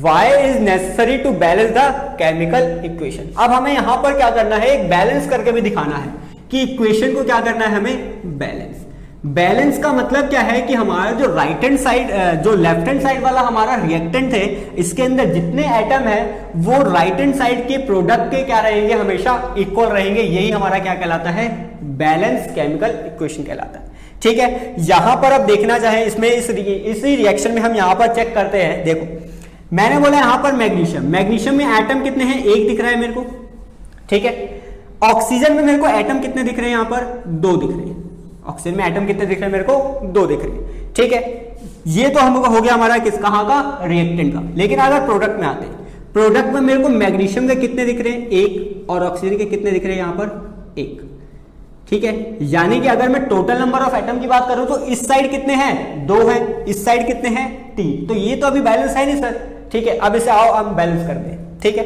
why is necessary to balance the chemical equation. अब हमें यहां पर क्या करना है, एक बैलेंस करके भी दिखाना है कि इक्वेशन को क्या करना है, हमें बैलेंस। बैलेंस का मतलब क्या है कि हमारा जो राइट हैंड साइड, जो लेफ्ट हैंड साइड वाला हमारा रिएक्टेंट है, इसके अंदर जितने एटम है वो राइट हैंड साइड के प्रोडक्ट के क्या रहेंगे, हमेशा इक्वल रहेंगे। यही हमारा क्या कहलाता है, बैलेंस केमिकल इक्वेशन कहलाता है। ठीक है, यहां पर अब देखना चाहे इसमें इसी रिएक्शन में हम यहां पर चेक करते हैं। देखो मैंने बोला यहां पर मैग्नीशियम में एटम कितने हैं, एक दिख रहा है मेरे को। ठीक है, ऑक्सीजन में मेरे को एटम कितने दिख रहे हैं, यहां पर 2 दिख रहे हैं। ऑक्सीजन में एटम कितने दिख रहे हैं, मेरे को 2 दिख रहे हैं। ठीक है, ये तो हमको हो गया हमारा किस कहां का, रिएक्टेंट का। लेकिन अगर प्रोडक्ट में आते हैं, प्रोडक्ट में मेरे को मैग्नीशियम के कितने दिख रहे हैं, 1, और ऑक्सीजन के कितने दिख रहे हैं, यहां पर 1। ठीक है, यानी कि अगर मैं टोटल नंबर ऑफ एटम की बात करूं तो इस साइड कितने हैं, 2 हैं, इस साइड कितने हैं, 3। तो ये तो अभी बैलेंस है नहीं सर। ठीक है, अब इसे आओ हम बैलेंस करते हैं। ठीक है,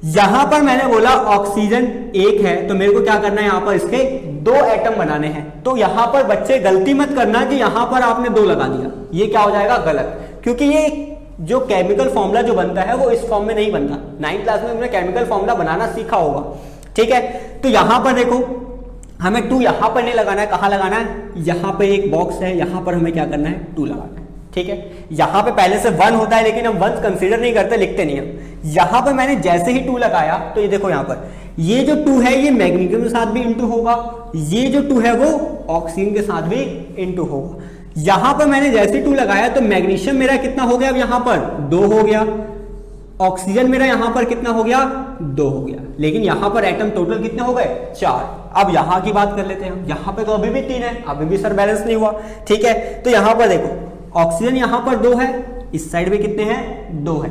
यहां पर मैंने बोला ऑक्सीजन 1 है, तो मेरे को क्या करना है, यहां पर इसके 2 एटम बनाने हैं। तो यहां पर बच्चे गलती मत करना कि यहां पर आपने 2 लगा दिया, ये क्या हो जाएगा, गलत। क्योंकि ये जो केमिकल फॉर्मूला जो बनता है वो इस फॉर्म में नहीं बनता। 9th क्लास में हमने केमिकल फॉर्मूला बनाना सीखा होगा। ठीक है, तो यहां पर देखो हमें 2 यहां पर नहीं लगाना है, कहां लगाना है, यहां पे एक बॉक्स है, यहां पर हमें क्या करना है, 2 लगाना है। ठीक है, यहां पे पहले से 1 होता है लेकिन हम 1 कंसीडर नहीं करते, लिखते नहीं हम। यहां पर मैंने जैसे ही 2 लगाया तो ये देखो यहां पर ये जो 2 है ये मैग्नीशियम के साथ भी इंटू होगा, ये जो 2 है वो ऑक्सीजन के साथ भी इंटू होगा। यहां पर मैंने जैसे 2 लगाया तो मैग्नीशियम मेरा कितना हो गया, अब यहां पर 2 हो गया, ऑक्सीजन मेरा यहां पर कितना हो गया, 2 हो गया। लेकिन यहां पर एटम टोटल कितने हो गए, 4। अब यहां की बात कर लेते हैं हम, यहां पे तो अभी भी 3 है, अभी भी सर बैलेंस नहीं हुआ। ठीक है, तो यहां पर देखो ऑक्सीजन यहां पर 2 है, इस साइड में कितने हैं, 2 है।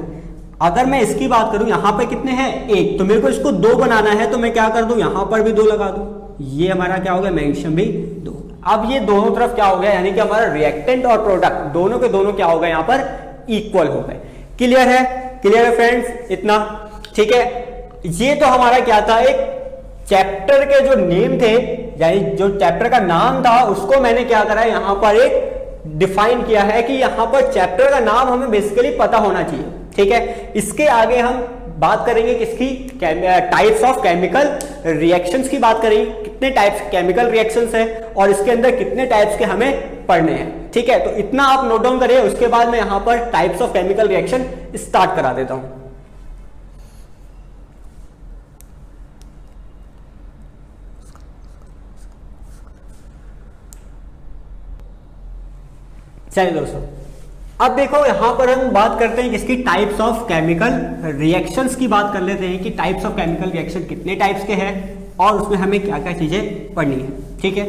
अगर मैं इसकी बात करूं यहां पे कितने हैं, 1, तो मेरे को इसको 2 बनाना है, तो मैं क्या कर दूं, यहां पर भी 2 लगा दूं। ये हमारा क्या हो गया, मैग्नीशियम भी 2। अब ये दोनों तरफ क्या हो गया, यानी कि हमारा रिएक्टेंट और प्रोडक्ट दोनों के दोनों क्या हो गए, यहां पर इक्वल हो गए। क्लियर है, क्लियर है फ्रेंड्स, इतना। ठीक है, ये तो हमारा क्या था, एक चैप्टर के जो नेम थे, यानी जो चैप्टर का नाम था उसको मैंने क्या करा है, यहां पर एक डिफाइन किया है कि यहां पर चैप्टर का नाम हमें बेसिकली पता होना चाहिए। ठीक है, इसके आगे हम बात करेंगे किसकी, टाइप्स ऑफ केमिकल रिएक्शंस की बात करेंगे, कितने टाइप्स केमिकल रिएक्शंस है और इसके अंदर कितने टाइप्स के हमें पढ़ने हैं। ठीक है, तो इतना आप नोट डाउन करिए, उसके बाद मैं यहां पर types of chemical reaction start करा देता हूं। चलिए दोस्तों, अब देखो यहां पर हम बात करते हैं किसकी, टाइप्स ऑफ केमिकल रिएक्शंस की बात कर लेते हैं कि टाइप्स ऑफ केमिकल रिएक्शन कितने टाइप्स के हैं और उसमें हमें क्या क्या चीजें पढ़नी है। ठीक है,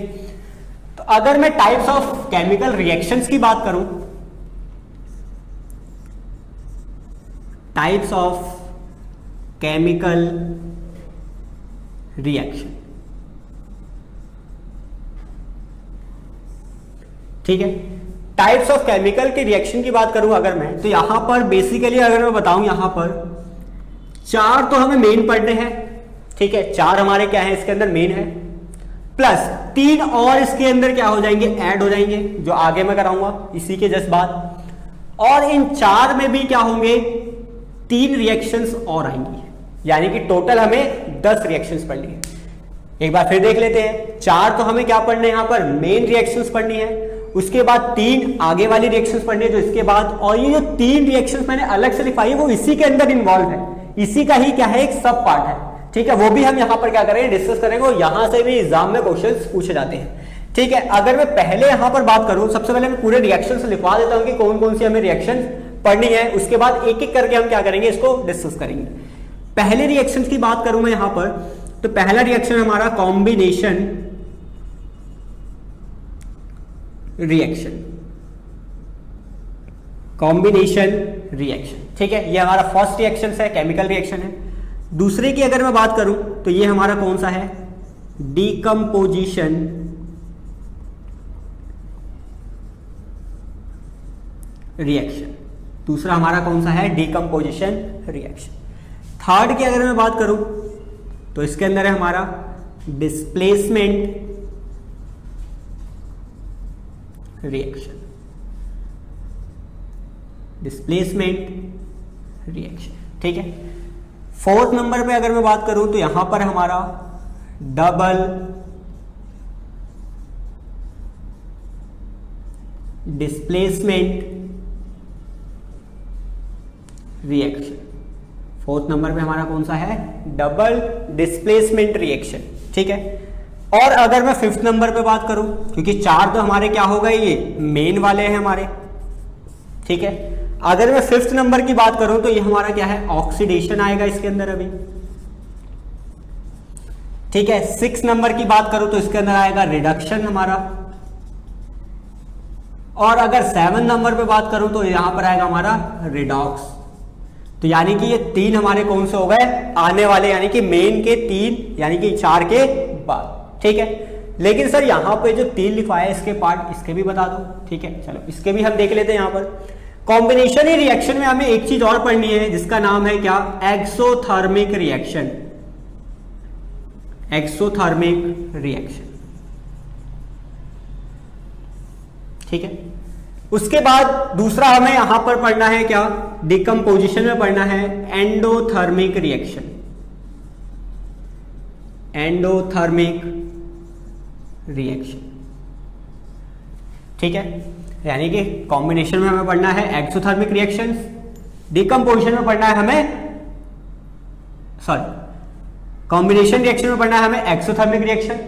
तो अगर मैं टाइप्स ऑफ केमिकल रिएक्शंस की बात करूं, टाइप्स ऑफ केमिकल रिएक्शन, ठीक है, टाइप्स ऑफ केमिकल के रिएक्शन की बात करूं अगर मैं, तो यहां पर बेसिकली अगर मैं बताऊं, यहां पर 4 तो हमें मेन पढ़ने हैं। ठीक है, 4 हमारे क्या है, इसके अंदर मेन है, प्लस 3 और इसके अंदर क्या हो जाएंगे, ऐड हो जाएंगे, जो आगे मैं कराऊंगा इसी के जस्ट बाद। और इन 4 में भी क्या होंगे, 3 रिएक्शंस और आएंगी, यानी कि टोटल हमें 10 रिएक्शंस पढ़नी है। एक बार फिर देख लेते हैं, 4 तो हमें क्या पढ़ने हैं, यहां पर मेन रिएक्शंस पढ़नी है, उसके बाद 3 आगे वाली रिएक्शंस पढ़नी है जो इसके बाद, और ये जो 3 रिएक्शंस मैंने अलग से लिखवाई है वो इसी के अंदर इन्वॉल्व है, इसी का ही क्या है, एक सब पार्ट है। ठीक है, वो भी हम यहां पर क्या करेंगे, डिस्कस करेंगे, और यहां से भी एग्जाम में क्वेश्चंस पूछे जाते हैं। ठीक है, अगर मैं पहले यहां पर बात करूं, सबसे पहले मैं पूरे रिएक्शंस लिखवा देता हूं कि कौन कौन सी हमें रिएक्शन पढ़नी है, उसके बाद एक एक करके हम क्या करेंगे, इसको डिस्कस करेंगे। पहले रिएक्शन की बात करूं मैं यहां पर, तो पहला रिएक्शन हमारा कॉम्बिनेशन रिएक्शन, कॉम्बिनेशन रिएक्शन। ठीक है, ये हमारा फर्स्ट रिएक्शन है, केमिकल रिएक्शन है। दूसरे की अगर मैं बात करूं तो ये हमारा कौन सा है, डीकंपोजिशन रिएक्शन। दूसरा हमारा कौन सा है, डीकंपोजिशन रिएक्शन। थर्ड की अगर मैं बात करूं तो इसके अंदर है हमारा डिस्प्लेसमेंट रिएक्शन, डिस्प्लेसमेंट रिएक्शन। ठीक है, फोर्थ नंबर पे अगर मैं बात करूं तो यहां पर हमारा double displacement reaction. Fourth number पे हमारा कौन सा है? Double displacement reaction. ठीक है, और अगर मैं फिफ्थ नंबर पे बात करूं, क्योंकि चार तो हमारे क्या हो गए, ये मेन वाले हैं हमारे। ठीक है, अगर मैं फिफ्थ नंबर की बात करूं तो ये हमारा क्या है? ऑक्सीडेशन आएगा इसके अंदर अभी। ठीक है, सिक्स नंबर की बात करूं तो इसके अंदर आएगा रिडक्शन हमारा। और अगर सेवन नंबर पे बात करूं तो यहां पर आएगा हमारा रिडॉक्स। तो यानी कि ये तीन हमारे कौन से हो गए? आने वाले, यानी कि मेन के तीन, यानी कि चार के बाद। ठीक है, लेकिन सर यहां पे जो तीन लिखवाया है इसके पार्ट, इसके भी बता दो। ठीक है, चलो इसके भी हम देख लेते हैं। यहां पर कॉम्बिनेशन रिएक्शन में हमें एक चीज और पढ़नी है जिसका नाम है क्या? Exothermic reaction. Exothermic reaction. ठीक है, उसके बाद दूसरा हमें यहां पर पढ़ना है क्या? डिकम्पोजिशन में पढ़ना है एंडोथर्मिक रिएक्शन। Endothermic reaction. ठीक है, यानी कि कॉम्बिनेशन में हमें पढ़ना है एक्सोथर्मिक रिएक्शंस, डिकम्पोजिशन में पढ़ना है हमें, सॉरी, कॉम्बिनेशन रिएक्शन में पढ़ना है हमें एक्सोथर्मिक रिएक्शन,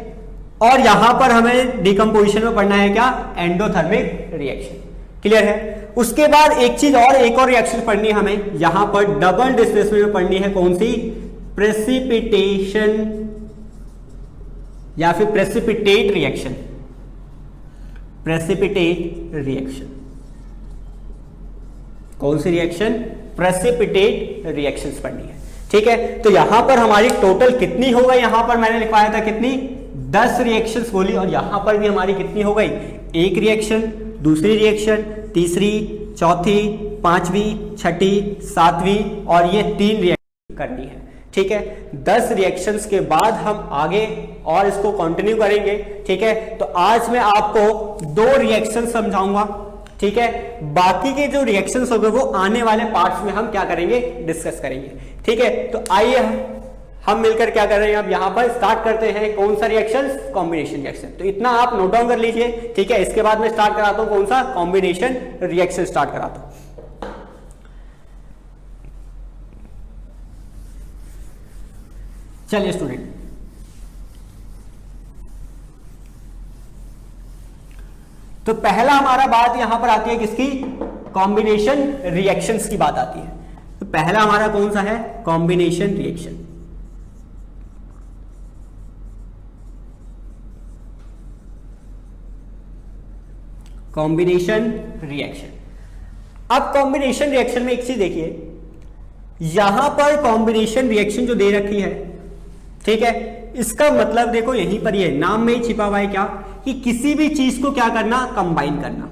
और यहां पर हमें डिकम्पोजिशन में पढ़ना है क्या? Endothermic reaction. क्लियर है? उसके बाद एक चीज और, एक और रिएक्शन पढ़नी है हमें यहां पर डबल डिस्प्लेसमेंट में पढ़नी है। कौन सी? प्रेसिपिटेशन या फिर प्रेसिपिटेट रिएक्शन। Precipitate reaction. कौन सी रिएक्शन? प्रेसिपिटेट रिएक्शंस पढ़नी है। ठीक है, तो यहां पर हमारी टोटल कितनी हो गई? यहां पर मैंने लिखवाया था कितनी? 10 रिएक्शंस बोली, और यहां पर भी हमारी कितनी हो गई? एक रिएक्शन, दूसरी रिएक्शन, तीसरी, चौथी, पांचवी, छठी, सातवीं, और ये 3 रिएक्शन करनी है। ठीक है, 10 रिएक्शंस के बाद हम आगे और इसको कंटिन्यू करेंगे। ठीक है, तो आज मैं आपको 2 रिएक्शन समझाऊंगा। ठीक है, बाकी के जो रिएक्शंस होंगे वो आने वाले पार्ट्स में हम क्या करेंगे? डिस्कस करेंगे। ठीक है, तो आइए हम मिलकर क्या कर रहे हैं, अब यहां पर स्टार्ट करते हैं। कौन सा रिएक्शन? Combination reaction. तो इतना आप नोट डाउन कर लीजिए। ठीक है, इसके बाद मैं स्टार्ट कराता हूं कौन सा? कॉम्बिनेशन रिएक्शन स्टार्ट कराता हूं। चलिए स्टूडेंट, तो पहला हमारा बात यहां पर आती है किसकी? कॉम्बिनेशन रिएक्शंस की बात आती है। तो पहला हमारा कौन सा है? Combination reaction. Combination reaction. अब कॉम्बिनेशन रिएक्शन में एक चीज देखिए, यहां पर कॉम्बिनेशन रिएक्शन जो दे रखी है, ठीक है, इसका मतलब देखो यहीं पर ये नाम में ही छिपा हुआ है क्या? कि किसी भी चीज को क्या करना? कंबाइन करना।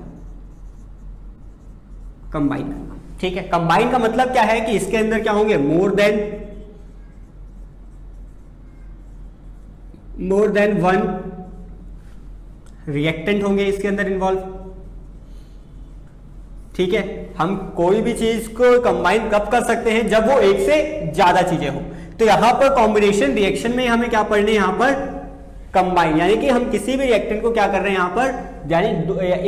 कंबाइन करना। ठीक है, कंबाइन का मतलब क्या है? कि इसके अंदर क्या होंगे? मोर देन वन रिएक्टेंट होंगे इसके अंदर इन्वॉल्व। ठीक है, हम कोई भी चीज को कंबाइन कब कर सकते हैं? जब वो एक से ज्यादा चीजें हो। तो यहां पर कॉम्बिनेशन रिएक्शन में हमें क्या पढ़ने? यहां पर कंबाइन, यानी कि हम किसी भी रिएक्टेंट को क्या कर रहे हैं यहां पर, यानी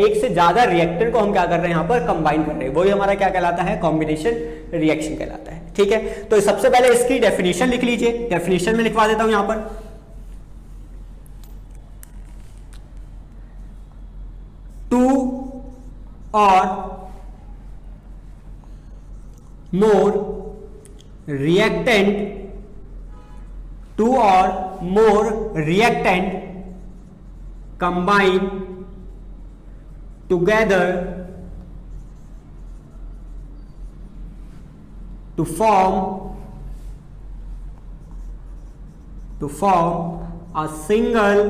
एक से ज्यादा रिएक्टेंट को हम क्या कर रहे हैं यहां पर? कंबाइन कर रहे हैं। वही हमारा क्या कहलाता है? कॉम्बिनेशन रिएक्शन कहलाता है। ठीक है, तो सबसे पहले इसकी डेफिनेशन लिख लीजिए। डेफिनेशन में लिखवा देता हूं यहां पर। टू और more reactant, 2 or more reactant combine together to form a single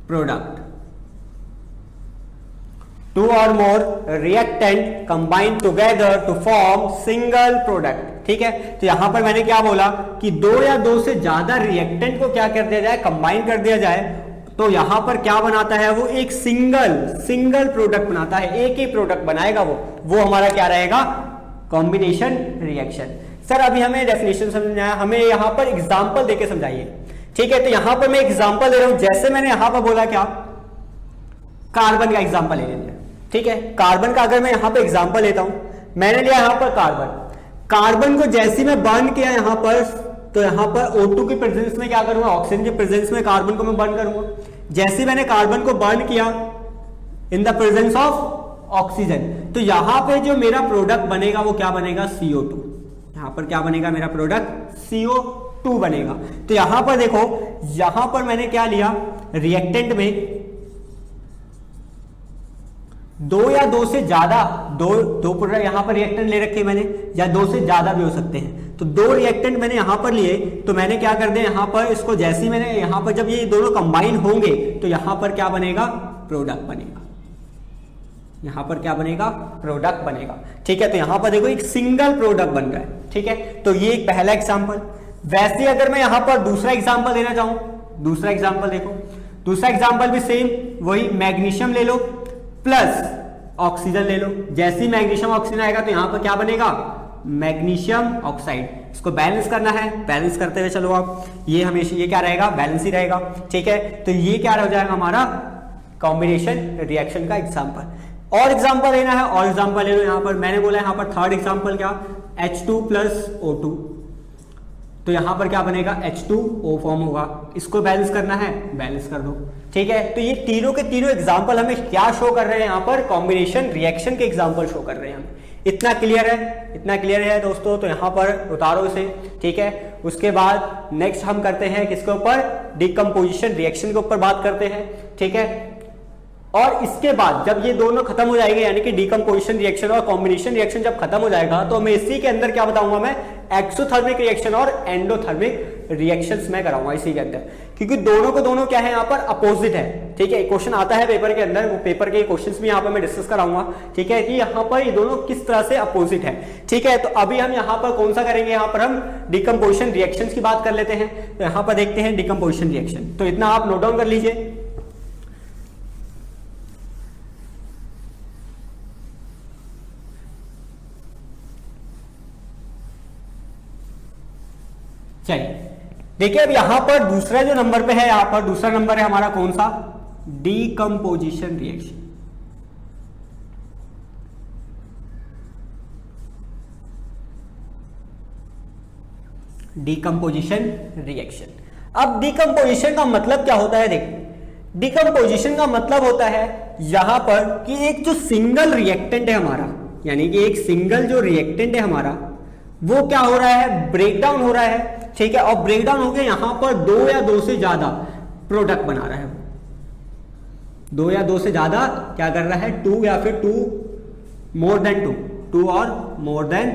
product. 2 or more reactant combine together to form single product. ठीक है, तो यहां पर मैंने क्या बोला कि 2 या 2 से ज्यादा रिएक्टेंट को क्या कर दिया जाए? कंबाइन कर दिया जाए। तो यहां पर क्या बनाता है? वो एक सिंगल प्रोडक्ट बनाता है। एक ही प्रोडक्ट बनाएगा वो हमारा क्या रहेगा? Combination reaction. सर अभी हमें डेफिनेशन समझना है, हमें यहां पर एग्जांपल देके समझाइए। ठीक है, तो यहां पर मैं एग्जांपल दे रहा हूं। जैसे मैंने यहां पर बोला क्या कार्बन का एग्जांपल ले लीजिए, ठीक है। कार्बन का अगर मैं यहां पे एग्जांपल लेता हूं, मैंने लिया यहां पर कार्बन को जैसे मैं बर्न किया यहां पर, तो यहां पर O2 की प्रेजेंस में क्या करूंगा, ऑक्सीजन की प्रेजेंस में कार्बन को मैं बर्न करूंगा। जैसे मैंने कार्बन को बर्न किया in the presence of oxygen, तो यहां पे जो मेरा प्रोडक्ट बनेगा वो क्या बनेगा, CO2। यहां पर क्या बनेगा मेरा प्रोडक्ट, CO2 बनेगा। तो यहां पर देखो, यहां पर मैंने क्या लिया, रिएक्टेंट में दो या दो से ज्यादा, दो प्रोडक्ट यहां पर रिएक्टेंट ले रखे मैंने, या दो से ज्यादा भी हो सकते हैं। तो दो रिएक्टेंट मैंने यहां पर लिए, तो मैंने क्या कर दिया, यहां पर इसको जैसे ही मैंने यहां पर जब ये दोनों कंबाइन होंगे तो यहां पर क्या बनेगा, प्रोडक्ट बनेगा। यहां पर क्या बनेगा, प्रोडक्ट बनेगा, ठीक है। तो यहां पर देखो एक सिंगल प्रोडक्ट बन रहा है, ठीक है। तो ये एक पहला एग्जांपल। वैसे अगर मैं यहां पर दूसरा एग्जांपल देना चाहूं, दूसरा एग्जांपल देखो, दूसरा एग्जांपल भी सेम वही, मैग्नीशियम ले लो प्लस ऑक्सीजन ले लो। जैसे ही मैग्नीशियम ऑक्सीजन आएगा तो यहां पर क्या बनेगा, मैग्नीशियम ऑक्साइड। इसको बैलेंस करना है, बैलेंस करते हुए चलो आप, ये हमेशा ये क्या रहेगा, बैलेंस ही रहेगा, ठीक है। तो ये क्या हो जाएगा हमारा कॉम्बिनेशन रिएक्शन का एग्जांपल। और एग्जांपल लेना है, और एग्जांपल ले लो। यहां पर मैंने बोला यहां पर थर्ड एग्जांपल क्या, H2 प्लस O2, तो यहां पर क्या बनेगा, H2O फॉर्म होगा। इसको बैलेंस करना है, बैलेंस कर दो, ठीक है। तो ये तीनों के तीनों एग्जांपल हमें क्या शो कर रहे हैं, यहां पर कॉम्बिनेशन रिएक्शन के एग्जांपल शो कर रहे हैं हमें। इतना क्लियर है, इतना क्लियर है दोस्तों। तो यहां पर उतारो इसे, ठीक है। उसके बाद नेक्स्ट हम करते हैं किसके ऊपर, डिकम्पोजिशन रिएक्शन के ऊपर बात करते हैं, ठीक है। और इसके बाद जब ये दोनों खत्म हो जाएंगे, यानी कि डिकम्पोजिशन रिएक्शन और कॉम्बिनेशन रिएक्शन जब खत्म हो जाएगा, तो मैं इसी के अंदर क्या बताऊंगा, मैं एक्सोथर्मिक रिएक्शन और एंडोथर्मिक रिएक्शंस मैं कराऊंगा इसी के अंदर, क्योंकि दोनों को दोनों क्या है, यहाँ पर अपोजिट है, ठीक है। क्वेश्चन आता है पेपर के अंदर, वो पेपर के क्वेश्चंस भी यहाँ पर मैं डिस्कस कराऊंगा, ठीक है, कि यहाँ पर ये दोनों किस तरह से अपोजिट है, ठीक है। तो अभी हम यहाँ पर कौन सा करेंगे, यहाँ पर हम डिकम्पोजिशन रिएक्शंस की बात कर लेते हैं। तो यहाँ पर देखते हैं डिकम्पोजिशन रिएक्शन, तो इतना आप नोट डाउन कर लीजिए। चलिए देखिए, अब यहां पर दूसरा जो नंबर पे है, यहां पर दूसरा नंबर है हमारा कौन सा, डीकंपोजिशन रिएक्शन। Decomposition reaction. अब डीकंपोजिशन का मतलब क्या होता है, देखिए डीकंपोजिशन का मतलब होता है यहां पर कि एक जो सिंगल रिएक्टेंट है हमारा, यानी कि एक सिंगल जो रिएक्टेंट है हमारा, वो क्या हो रहा है, ब्रेकडाउन हो रहा है, ठीक है। और ब्रेकडाउन हो गया, यहां पर दो या दो से ज्यादा प्रोडक्ट बना रहा है, दो या दो से ज्यादा क्या कर रहा है, टू या फिर two more than two, two और मोर देन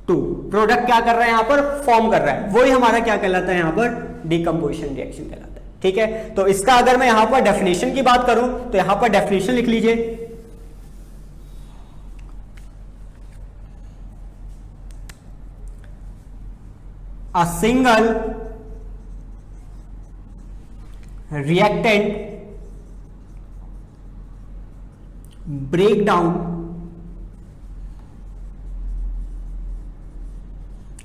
टू प्रोडक्ट क्या कर रहा है, यहां पर फॉर्म कर रहा है, वही हमारा क्या कहलाता है, यहां पर डिकम्पोजिशन रिएक्शन कहलाता है, ठीक है। तो इसका अगर मैं यहां पर डेफिनेशन की बात करूं, तो यहां पर डेफिनेशन लिख लीजिए, a single reactant breakdown,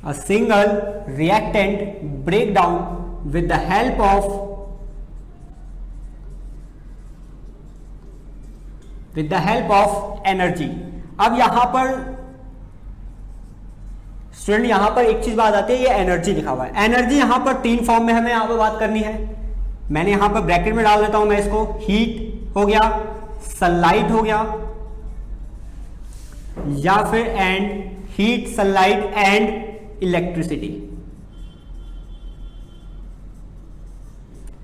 a single reactant breakdown with the help of energy। अब यहां पर स्टूडेंट, यहां पर एक चीज बात आती है, ये एनर्जी लिखा हुआ है। एनर्जी यहां पर तीन फॉर्म में हमें यहां पर बात करनी है। मैंने यहां पर ब्रैकेट में डाल देता हूं मैं इसको, हीट हो गया, सनलाइट हो गया, या फिर and heat, sunlight and electricity.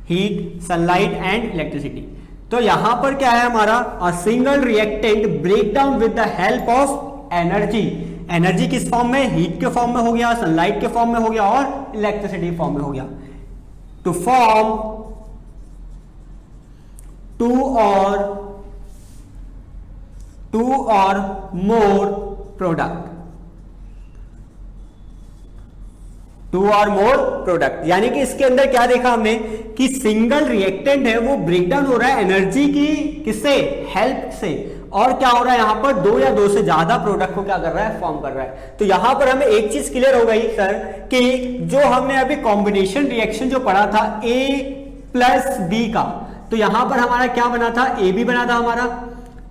Heat, sunlight and electricity. तो यहां पर क्या है हमारा, a single reactant break down with the help of energy. Energy किस फॉर्म में, हीट के फॉर्म में हो गया, सनलाइट के फॉर्म में हो गया, और इलेक्ट्रिसिटी फॉर्म में हो गया, टू फॉर्म टू और मोर प्रोडक्ट, टू और मोर प्रोडक्ट। यानी कि इसके अंदर क्या देखा हमने कि सिंगल रिएक्टेंट है वो ब्रेकडाउन हो रहा है एनर्जी की किससे, हेल्प से, और क्या हो रहा है यहां पर दो या दो से ज्यादा प्रोडक्ट को क्या कर रहा है, फॉर्म कर रहा है। तो यहां पर हमें एक चीज क्लियर हो गई सर कि जो हमने अभी कॉम्बिनेशन रिएक्शन जो पढ़ा था, ए प्लस बी का, तो यहां पर हमारा क्या बना था, ए बी बना था हमारा,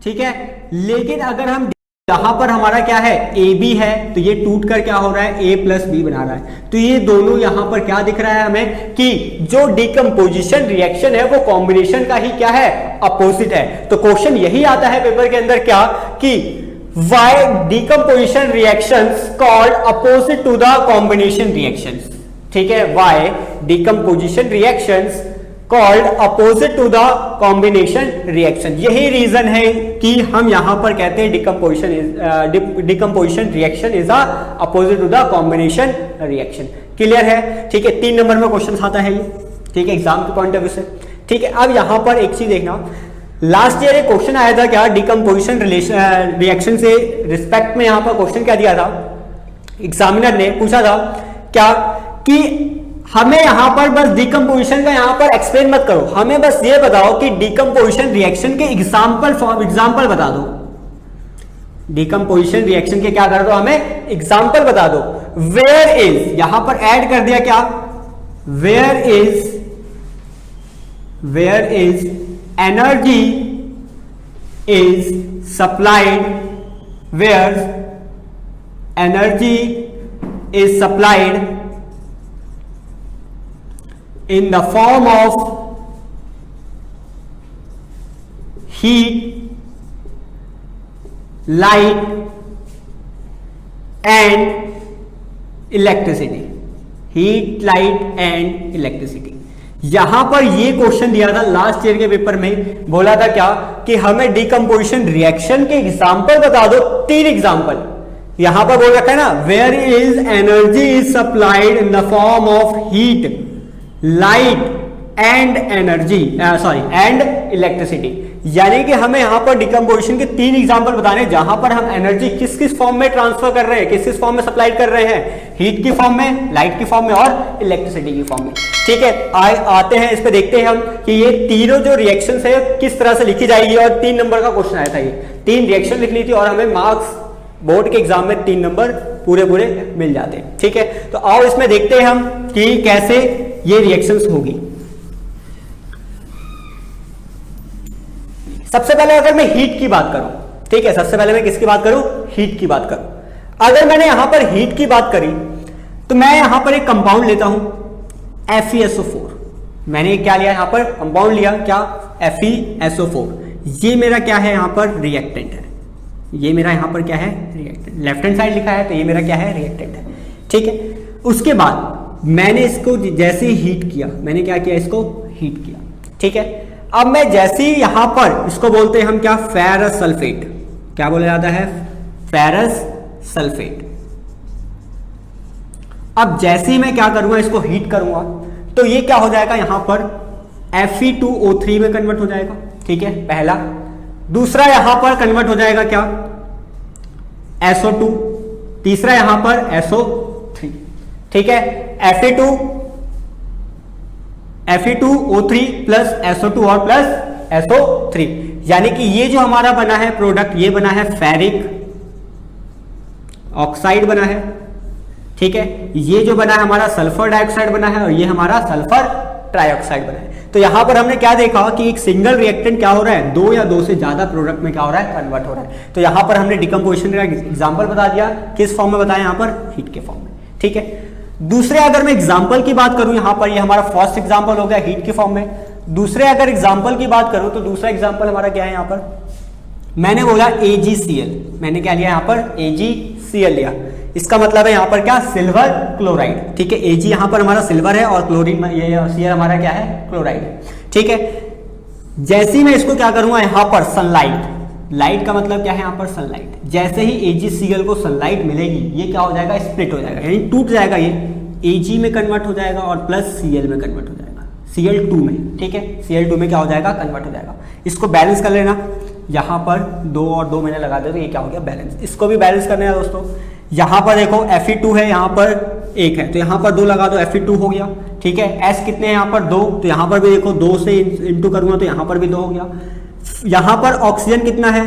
ठीक है। लेकिन अगर हम यहां पर हमारा क्या है, ए बी है, तो ये टूट कर क्या हो रहा है, ए प्लस बी बना रहा है। तो ये दोनों यहां पर क्या दिख रहा है हमें कि जो डिकम्पोजिशन रिएक्शन है वो कॉम्बिनेशन का ही क्या है, अपोजिट है। तो क्वेश्चन यही आता है पेपर के अंदर क्या कि why decomposition reactions called opposite to the combination reactions, ठीक है, why decomposition reactions called opposite to the combination reaction, यही रीजन है कि हम यहां पर कहते हैं decomposition reaction is a opposite to the combination reaction। Clear है, ठीक है। 3 नंबर में क्वेश्चन आता है ये, ठीक है, एग्जाम के पॉइंट ऑफ व्यू से, ठीक है। अब यहां पर एक चीज देखना, लास्ट ईयर एक क्वेश्चन आया था क्या, डिकम्पोजिशन रिएक्शन से रिस्पेक्ट में यहां पर क्वेश्चन क्या दिया था, एग्जामिनर ने पूछा था क्या कि हमें यहां पर बस डिकम्पोजिशन का यहां पर एक्सप्लेन मत करो, हमें बस ये बताओ कि डिकम्पोजिशन रिएक्शन के एग्जाम्पल बता दो, डिकम्पोजिशन रिएक्शन के क्या कर दो, हमें एग्जाम्पल बता दो। वेयर इज, यहां पर ऐड कर दिया क्या, where is energy is supplied, where energy is supplied in the form of heat, light and electricity, heat, light and electricity। यहां पर ये क्वेश्चन दिया था लास्ट ईयर के पेपर में, बोला था क्या कि हमें डिकम्पोजिशन रिएक्शन के एग्जांपल बता दो, 3 एग्जांपल यहां पर बोल रखा है ना, where is energy is supplied in the form of heat, light and and electricity, यानी कि हमें यहां पर डिकम्पोजिशन के 3 एग्जांपल बताने जहां पर हम एनर्जी किस किस फॉर्म में ट्रांसफर कर रहे हैं, किस किस फॉर्म में सप्लाई कर रहे हैं, हीट की फॉर्म में, लाइट की फॉर्म में और इलेक्ट्रिसिटी की फॉर्म में, ठीक है। आते हैं इस पे, देखते हैं हम कि ये तीनों जो रिएक्शंस है किस तरह से लिखी जाएगी, और 3 नंबर का क्वेश्चन आया था, ये 3 रिएक्शन लिख ली थी और हमें मार्क्स बोर्ड के एग्जाम में 3 नंबर पूरे मिल जाते हैं, ठीक है। तो आओ इसमें देखते हैं हम कि कैसे ये रिएक्शंस होगी। सबसे पहले अगर मैं हीट की बात करूं, ठीक है, सबसे पहले मैं किसकी बात करूं, हीट की बात करूं। अगर मैंने यहां पर हीट की बात करी तो मैं यहां पर एक कंपाउंड लेता हूं FeSO4, मैंने क्या लिया यहां पर, कंपाउंड लिया क्या, FeSO4, ये मेरा क्या है यहां पर, रिएक्टेंट है, ये मेरा यहां पर क्या है, रिएक्टेंट, लेफ्ट हैंड साइड लिखा है तो ये मेरा क्या है, रिएक्टेंट है, ठीक है। उसके बाद मैंने इसको जैसे ही हीट किया, मैंने क्या किया, इसको हीट किया, ठीक है। अब मैं जैसे ही यहां पर इसको बोलते हैं हम क्या, फेरस सल्फेट, क्या बोला जाता है, फेरस सल्फेट। अब जैसे ही मैं क्या करूंगा, इसको हीट करूंगा तो ये क्या हो जाएगा, यहां पर Fe2O3 में कन्वर्ट हो जाएगा, ठीक है, पहला। दूसरा यहां पर कन्वर्ट हो जाएगा क्या, SO2, तीसरा यहां पर SO3, ठीक है। Fe2O3 प्लस SO2 और प्लस SO3, यानी कि ये जो हमारा बना है प्रोडक्ट, ये बना है फेरिक ऑक्साइड बना है, ठीक है। ये जो बना है हमारा सल्फर डाइऑक्साइड बना है और ये हमारा सल्फर ट्राइऑक्साइड बना है। तो यहां पर हमने क्या देखा कि एक सिंगल रिएक्टेंट क्या हो रहा है, 2 या 2 से ज्यादा प्रोडक्ट में क्या हो रहा है, कन्वर्ट हो रहा है। तो यहां पर हमने डिकम्पोजिशन का एग्जांपल बता दिया, किस फॉर्म में बताया, यहां पर हीट के फॉर्म में, ठीक है। दूसरे अगर मैं एग्जांपल की बात करूं, यहां पर ये हमारा फर्स्ट एग्जांपल हो गया हीट के फॉर्म में। दूसरे अगर एग्जांपल की बात करूं तो दूसरा एग्जांपल हमारा क्या है, यहां पर मैंने बोला AgCl, मैंने क्या लिया यहां पर, AgCl लिया, इसका मतलब है यहां पर क्या, सिल्वर क्लोराइड, ठीक है। Ag यहां पर हमारा सिल्वर है और क्लोरीन, ये Cl हमारा क्या है, क्लोराइड है, ठीक है। जैसे ही मैं इसको क्या करूंगा, यहां पर सनलाइट, लाइट का मतलब क्या है, यहां पर सनलाइट, जैसे ही AgCl को सनलाइट मिलेगी ये क्या हो जाएगा, स्प्लिट हो जाएगा, यानी टूट जाएगा, ये Ag में कन्वर्ट हो जाएगा और प्लस Cl में कन्वर्ट हो जाएगा, Cl2 में, ठीक है। Cl2 में क्या हो जाएगा, कन्वर्ट हो जाएगा। इसको बैलेंस कर लेना, यहां पर 2 और 2 मैंने लगा दिया तो ये क्या हो गया, बैलेंस। इसको भी बैलेंस करना है दोस्तों, यहां पर देखो Fe2 है, यहां पर 1 है तो यहां पर 2 लगा दो, Fe2 हो गया, ठीक है। S कितने हैं यहां पर 2, तो यहां पर भी देखो 2 से इंटू करूंगा तो यहां पर भी 2 हो गया। यहां पर ऑक्सीजन कितना है,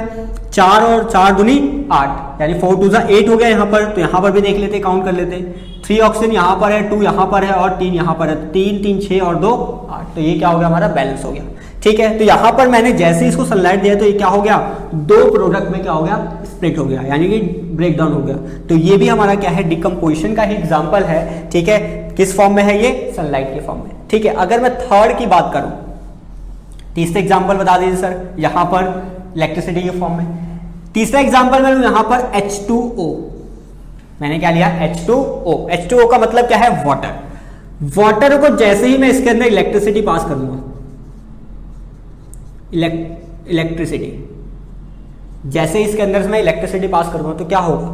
4 और 4 दूनी 8, यानी 4 2 8 हो गया यहाँ पर। तो यहाँ पर भी देख लेते, काउंट कर लेते। 3 ऑक्सीजन यहाँ पर है, 2 यहाँ पर है और 3 यहाँ पर है। 3 3 6 और 2 8, तो ये क्या हो गया हमारा बैलेंस हो गया। ठीक है, तो यहाँ पर मैंने जैसे इसको सनलाइट दिया तो ये क्या हो गया, 2 प्रोडक्ट में क्या हो गया, स्प्लिट हो गया, यानी कि ब्रेक डाउन हो गया। तो ये भी हमारा क्या है, डिकम्पोजिशन का ही एग्जाम्पल है। ठीक है, किस फॉर्म में है ये, सनलाइट के फॉर्म में। ठीक है, अगर मैं थर्ड की बात करूं, तीसरा एग्जाम्पल बता दीजिए सर, यहां पर इलेक्ट्रिसिटी के फॉर्म में। तीसरा एग्जाम्पल मैं यहां पर H2O, मैंने क्या लिया, H2O। H2O का मतलब क्या है, वाटर। वाटर को जैसे ही मैं इसके अंदर इलेक्ट्रिसिटी पास कर दूंगा, इलेक्ट्रिसिटी जैसे इसके अंदर से मैं इलेक्ट्रिसिटी पास करूंगा तो क्या होगा,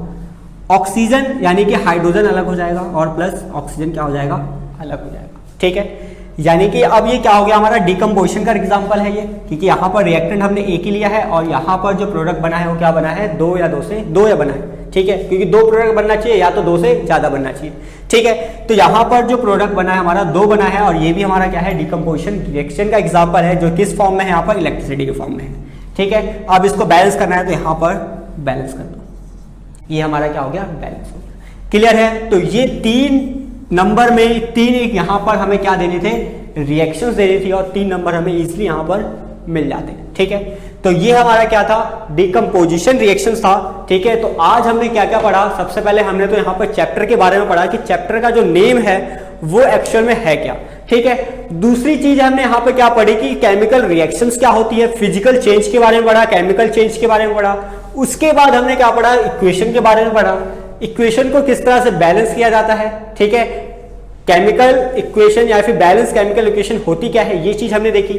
ऑक्सीजन यानी कि हाइड्रोजन अलग हो जाएगा और प्लस ऑक्सीजन क्या हो जाएगा, अलग हो जाएगा। ठीक है, यानी कि अब ये क्या हो गया हमारा, डिकम्पोजिशन का एग्जांपल है ये, क्योंकि यहाँ पर रिएक्टेंट हमने एक ही लिया है और यहाँ पर जो प्रोडक्ट बना है वो क्या बना है, 2 या 2 से 2 या बना है। ठीक है, क्योंकि 2 प्रोडक्ट बनना चाहिए या तो 2 से ज्यादा बनना चाहिए। ठीक है, तो यहाँ पर जो प्रोडक्ट बना है हमारा 2 बना है और ये भी हमारा क्या है, डिकम्पोजिशन रिएक्शन का एग्जाम्पल है, जो किस फॉर्म में है, यहाँ पर इलेक्ट्रिसिटी के फॉर्म में है। ठीक है, अब इसको बैलेंस करना है तो यहाँ पर बैलेंस कर दो, ये हमारा क्या हो गया, बैलेंस हो गया। क्लियर है, तो ये 3 नंबर में 3 एक यहाँ पर हमें क्या देने थे, रिएक्शंस देनी थी और 3 नंबर हमें इजीली यहाँ पर मिल जाते हैं। ठीक है, तो ये हमारा क्या था, डिकम्पोजिशन रिएक्शंस था। ठीक है, तो आज हमने क्या क्या पढ़ा, सबसे पहले हमने तो यहाँ पर चैप्टर के बारे में पढ़ा कि चैप्टर का जो नेम है वो एक्चुअल में है क्या। ठीक है, दूसरी चीज हमने यहाँ पे क्या पढ़ी कि केमिकल रिएक्शंस क्या होती है, फिजिकल चेंज के बारे में पढ़ा, केमिकल चेंज के बारे में पढ़ा। उसके बाद हमने क्या पढ़ा, इक्वेशन के बारे में पढ़ा, इक्वेशन को किस तरह से बैलेंस किया जाता है। ठीक है, केमिकल इक्वेशन या फिर बैलेंस केमिकल इक्वेशन होती क्या है, ये चीज हमने देखी।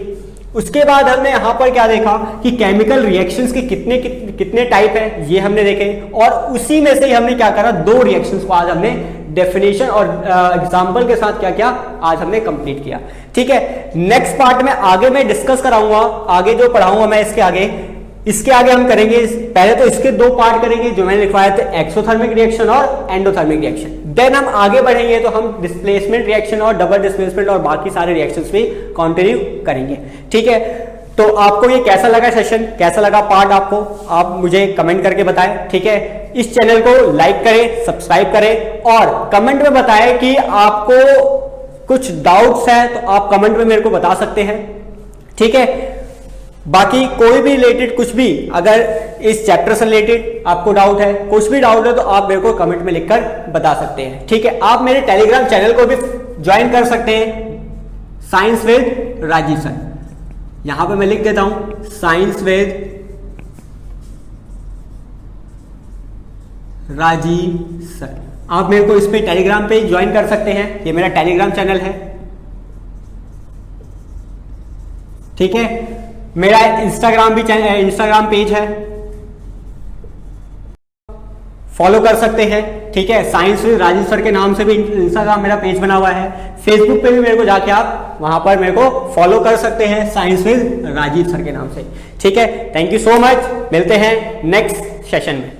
उसके बाद हमने यहां पर क्या देखा कि केमिकल रिएक्शंस के कितने टाइप है, ये हमने देखे और उसी में से ही हमने क्या करा, 2 रिएक्शंस को आज हमने डेफिनेशन और एग्जांपल के साथ क्या क्या आज हमने कंप्लीट किया। ठीक है, नेक्स्ट पार्ट में आगे मैं डिस्कस कराऊंगा, आगे जो पढ़ाऊंगा मैं इसके आगे हम करेंगे, पहले तो इसके 2 पार्ट करेंगे जो मैंने लिखवाए थे, एक्सोथर्मिक रिएक्शन और एंडोथर्मिक रिएक्शन। देन हम आगे बढ़ेंगे तो हम डिस्प्लेसमेंट रिएक्शन और डबल डिस्प्लेसमेंट और बाकी सारे रिएक्शंस भी कंटिन्यू करेंगे। ठीक है, तो आपको ये कैसा लगा सेशन, कैसा लगा पार्ट आपको, आप मुझे कमेंट करके बताएं। ठीक है, इस चैनल को लाइक करें, सब्सक्राइब करें और कमेंट में बताएं कि आपको कुछ डाउट्स है तो आप कमेंट में मेरे को बता सकते हैं। ठीक है, बाकी कोई भी रिलेटेड कुछ भी अगर इस चैप्टर से रिलेटेड आपको डाउट है, कुछ भी डाउट है तो आप मेरे को कमेंट में लिखकर बता सकते हैं। ठीक है, आप मेरे टेलीग्राम चैनल को भी ज्वाइन कर सकते हैं, साइंस विद राजीव सर। यहां पे मैं लिख देता हूं, साइंस विद राजीव सर। आप मेरे को इस पे टेलीग्राम पे ज्वाइन कर सकते हैं, ये मेरा टेलीग्राम चैनल है। ठीक है, मेरा इंस्टाग्राम पेज है, फॉलो कर सकते हैं। ठीक है, साइंस विद राजीव सर के नाम से भी इंस्टाग्राम मेरा पेज बना हुआ है। फेसबुक पे भी मेरे को जाके आप वहां पर मेरे को फॉलो कर सकते हैं, साइंस विद राजीव सर के नाम से। ठीक है, थैंक यू सो मच, मिलते हैं नेक्स्ट सेशन में।